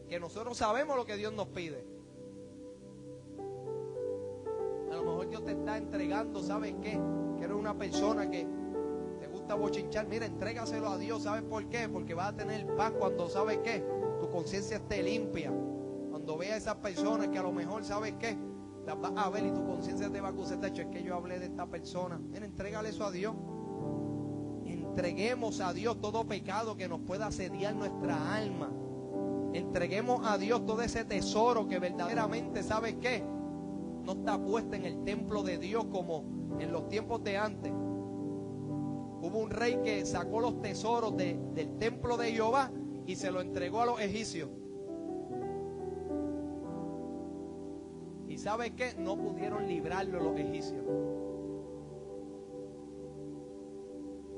que nosotros sabemos lo que Dios nos pide. A lo mejor Dios te está entregando, ¿sabes qué? Que eres una persona que te gusta bochinchar. Mira, entrégaselo a Dios. ¿Sabes por qué? Porque vas a tener paz cuando, ¿sabes qué? Tu conciencia esté limpia. Cuando veas a esas personas que a lo mejor, ¿sabes qué? Las vas a ver y tu conciencia te va a acusar. Es que yo hablé de esta persona. Mira, entrégale eso a Dios. Entreguemos a Dios todo pecado que nos pueda asediar nuestra alma. Entreguemos a Dios todo ese tesoro que verdaderamente, ¿sabes qué? No está puesto en el templo de Dios como en los tiempos de antes. Hubo un rey que sacó los tesoros del templo de Jehová y se lo entregó a los egipcios. ¿Y sabes qué? No pudieron librarlo los egipcios.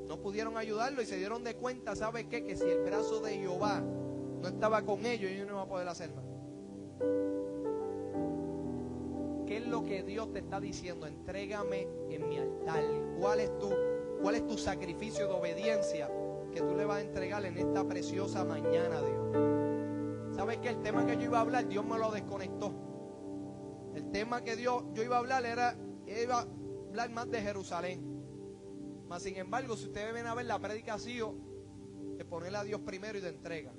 No pudieron ayudarlo y se dieron de cuenta, ¿sabes qué? Que si el brazo de Jehová no estaba con ellos no iban a poder hacer nada. ¿Qué es lo que Dios te está diciendo? Entrégame en mi altar. ¿Cuál es tu sacrificio de obediencia que tú le vas a entregar en esta preciosa mañana, Dios? ¿Sabes qué? El tema que yo iba a hablar, Dios me lo desconectó. El tema que yo iba a hablar iba a hablar más de Jerusalén. Mas sin embargo, si ustedes ven a ver la prédica ha sido de ponerle a Dios primero y de entrega.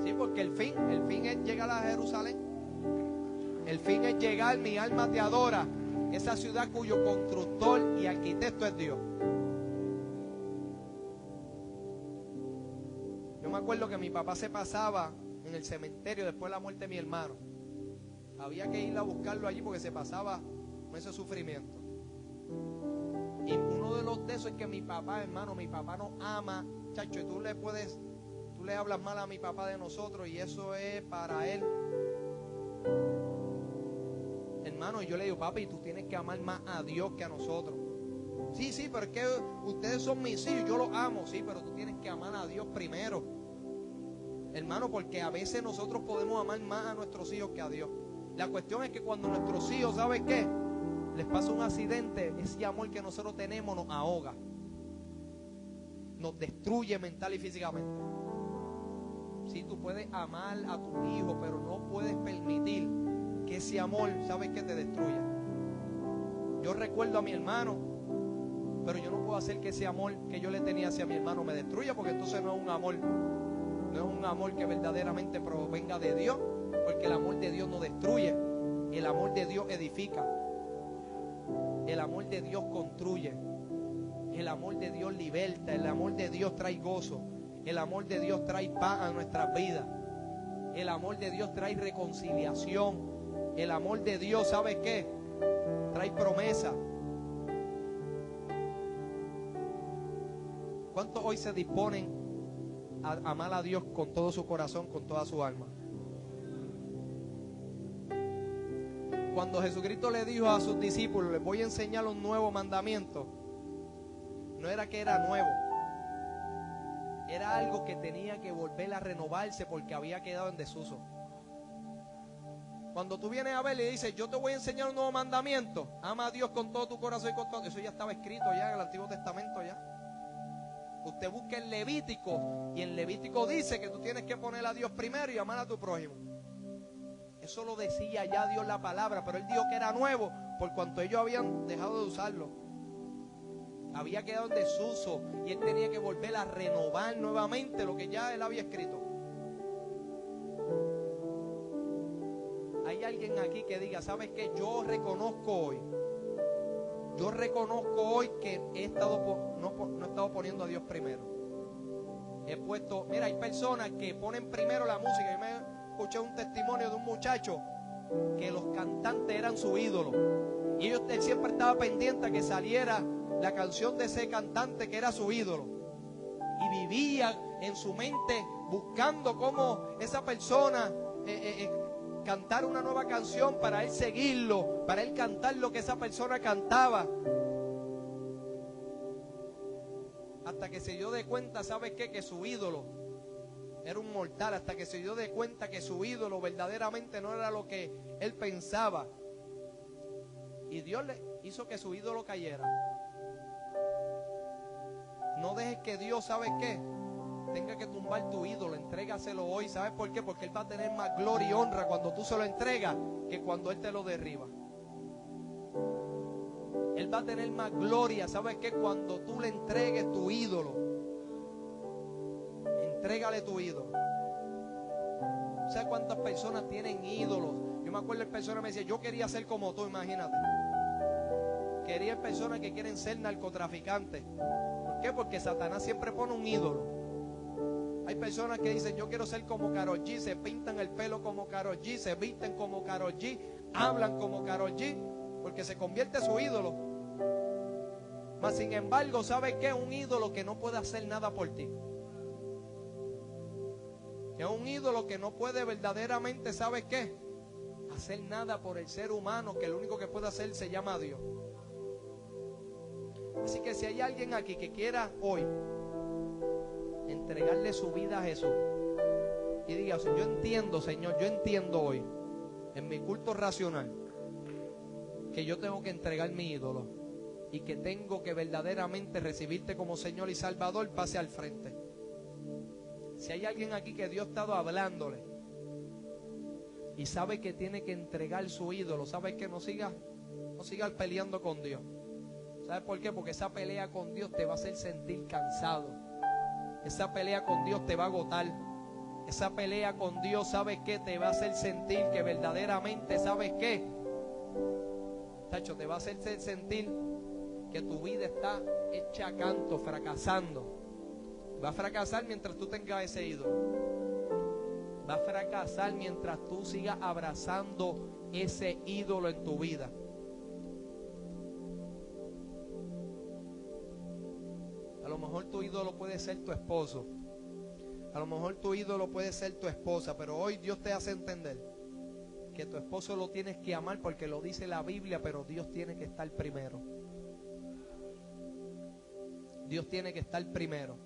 Sí, porque el fin es llegar a Jerusalén. El fin es llegar, mi alma te adora, esa ciudad cuyo constructor y arquitecto es Dios. Yo me acuerdo que mi papá se pasaba en el cementerio después de la muerte de mi hermano. Había que ir a buscarlo allí porque se pasaba con ese sufrimiento. Y uno de los de esos es que mi papá, hermano, mi papá nos ama, chacho, y tú le hablas mal a mi papá de nosotros y eso es para él. Hermano, y yo le digo, papi, tú tienes que amar más a Dios que a nosotros. Sí, pero es que ustedes son mis hijos, yo los amo, sí, pero tú tienes que amar a Dios primero. Hermano, porque a veces nosotros podemos amar más a nuestros hijos que a Dios. La cuestión es que cuando nuestros hijos, ¿sabes qué? Les pasa un accidente, ese amor que nosotros tenemos nos ahoga. Nos destruye mental y físicamente. Sí, tú puedes amar a tu hijo, pero no puedes permitir que ese amor, ¿sabes qué? Te destruya. Yo recuerdo a mi hermano, pero yo no puedo hacer que ese amor que yo le tenía hacia mi hermano me destruya, porque entonces no es un amor, no es un amor que verdaderamente provenga de Dios, porque el amor de Dios no destruye, el amor de Dios edifica, el amor de Dios construye, el amor de Dios liberta, el amor de Dios trae gozo, el amor de Dios trae paz a nuestras vidas, el amor de Dios trae reconciliación, el amor de Dios, ¿sabe qué? Trae promesa. ¿Cuántos hoy se disponen a amar a Dios con todo su corazón, con toda su alma? Cuando Jesucristo le dijo a sus discípulos, les voy a enseñar un nuevo mandamiento, no era que era nuevo, era algo que tenía que volver a renovarse porque había quedado en desuso. Cuando tú vienes a ver y dices, yo te voy a enseñar un nuevo mandamiento, ama a Dios con todo tu corazón y con todo, eso ya estaba escrito ya en el Antiguo Testamento ya. Usted busca en Levítico, y en Levítico dice que tú tienes que poner a Dios primero y amar a tu prójimo. Eso lo decía ya Dios la palabra, pero Él dijo que era nuevo por cuanto ellos habían dejado de usarlo. Había quedado en desuso y Él tenía que volver a renovar nuevamente lo que ya Él había escrito. Hay alguien aquí que diga, ¿sabes qué? Yo reconozco hoy que no he estado poniendo a Dios primero. He puesto, mira, hay personas que ponen primero la música. Yo me escuché un testimonio de un muchacho que los cantantes eran su ídolo. Y él siempre estaba pendiente a que saliera la canción de ese cantante que era su ídolo. Y vivía en su mente buscando cómo esa persona cantar una nueva canción para él seguirlo, para él cantar lo que esa persona cantaba. Hasta que se dio de cuenta, ¿sabe qué? Que su ídolo era un mortal. Hasta que se dio de cuenta que su ídolo verdaderamente no era lo que él pensaba. Y Dios le hizo que su ídolo cayera. No dejes que Dios, ¿sabe qué? Tenga que tumbar tu ídolo. Entrégaselo hoy. ¿Sabes por qué? Porque Él va a tener más gloria y honra cuando tú se lo entregas que cuando Él te lo derriba. Él va a tener más gloria, ¿sabes qué? Cuando tú le entregues tu ídolo. Entrégale tu ídolo. ¿Sabes cuántas personas tienen ídolos? Yo me acuerdo de personas que me decían, yo quería ser como tú, imagínate. Quería personas que quieren ser narcotraficantes. ¿Por qué? Porque Satanás siempre pone un ídolo. Hay personas que dicen, yo quiero ser como Karol G, se pintan el pelo como Karol G, se visten como Karol G, hablan como Karol G, porque se convierte en su ídolo. Mas sin embargo, ¿sabes qué? Un ídolo que no puede hacer nada por ti. Es un ídolo que no puede verdaderamente, ¿sabes qué? Hacer nada por el ser humano, que lo único que puede hacer se llama Dios. Así que si hay alguien aquí que quiera hoy entregarle su vida a Jesús y diga, yo entiendo, Señor, yo entiendo hoy en mi culto racional que yo tengo que entregar mi ídolo y que tengo que verdaderamente recibirte como Señor y Salvador, pase al frente. Si hay alguien aquí que Dios ha estado hablándole y sabe que tiene que entregar su ídolo, sabe que no siga peleando con Dios. ¿Sabes por qué? Porque esa pelea con Dios te va a hacer sentir cansado. Esa pelea con Dios te va a agotar. Esa pelea con Dios, ¿sabes qué? Te va a hacer sentir que verdaderamente, ¿sabes qué? Tacho, te va a hacer sentir que tu vida está hecha a canto, fracasando. Va a fracasar mientras tú tengas ese ídolo. Va a fracasar mientras tú sigas abrazando ese ídolo en tu vida. A lo mejor tu ídolo puede ser tu esposo. A lo mejor tu ídolo puede ser tu esposa. Pero hoy Dios te hace entender que tu esposo lo tienes que amar porque lo dice la Biblia, pero Dios tiene que estar primero. Dios tiene que estar primero.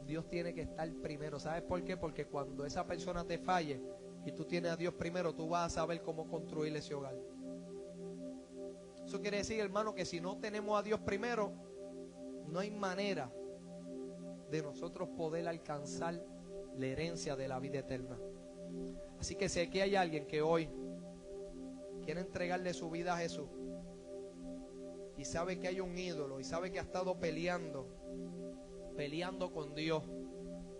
Dios tiene que estar primero. ¿Sabes por qué? Porque cuando esa persona te falle y tú tienes a Dios primero, tú vas a saber cómo construir ese hogar. Eso quiere decir, hermano, que si no tenemos a Dios primero, no hay manera de nosotros poder alcanzar la herencia de la vida eterna. Así que si aquí hay alguien que hoy quiere entregarle su vida a Jesús y y sabe que hay un ídolo y sabe que ha estado peleando con Dios,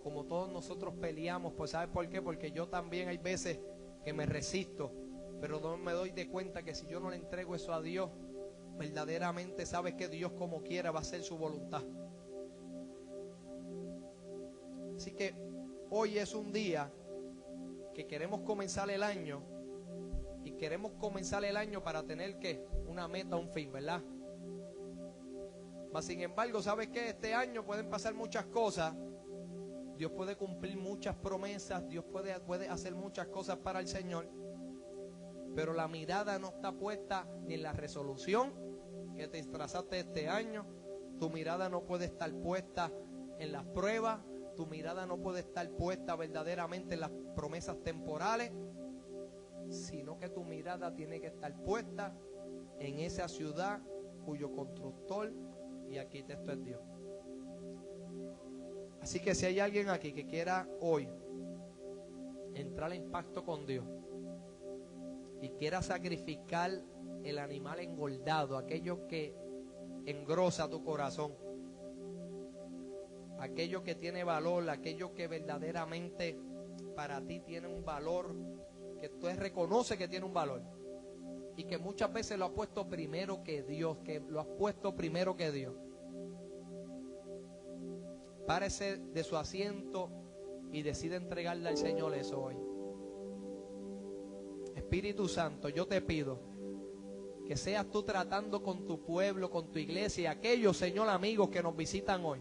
como todos nosotros peleamos, pues ¿sabes por qué? Porque yo también hay veces que me resisto, pero no me doy de cuenta que si yo no le entrego eso a Dios, verdaderamente sabe que Dios como quiera va a hacer su voluntad. Así que hoy es un día que queremos comenzar el año, y queremos comenzar el año para tener que una meta, un fin, ¿verdad? Mas sin embargo, ¿sabes qué? Este año pueden pasar muchas cosas. Dios puede cumplir muchas promesas, Dios puede hacer muchas cosas para el Señor, pero la mirada no está puesta ni en la resolución que te trazaste este año. Tu mirada no puede estar puesta en las pruebas, tu mirada no puede estar puesta verdaderamente en las promesas temporales, sino que tu mirada tiene que estar puesta en esa ciudad cuyo constructor y arquitecto es Dios. Así que si hay alguien aquí que quiera hoy entrar en pacto con Dios y quiera sacrificar el animal engordado, aquello que engrosa tu corazón, aquello que tiene valor, aquello que verdaderamente para ti tiene un valor, que tú reconoces que tiene un valor y que muchas veces lo has puesto primero que Dios, que lo has puesto primero que Dios, párese de su asiento y decide entregarle al Señor eso hoy. Espíritu Santo, yo te pido que seas tú tratando con tu pueblo, con tu iglesia y aquellos, Señor, amigos que nos visitan hoy.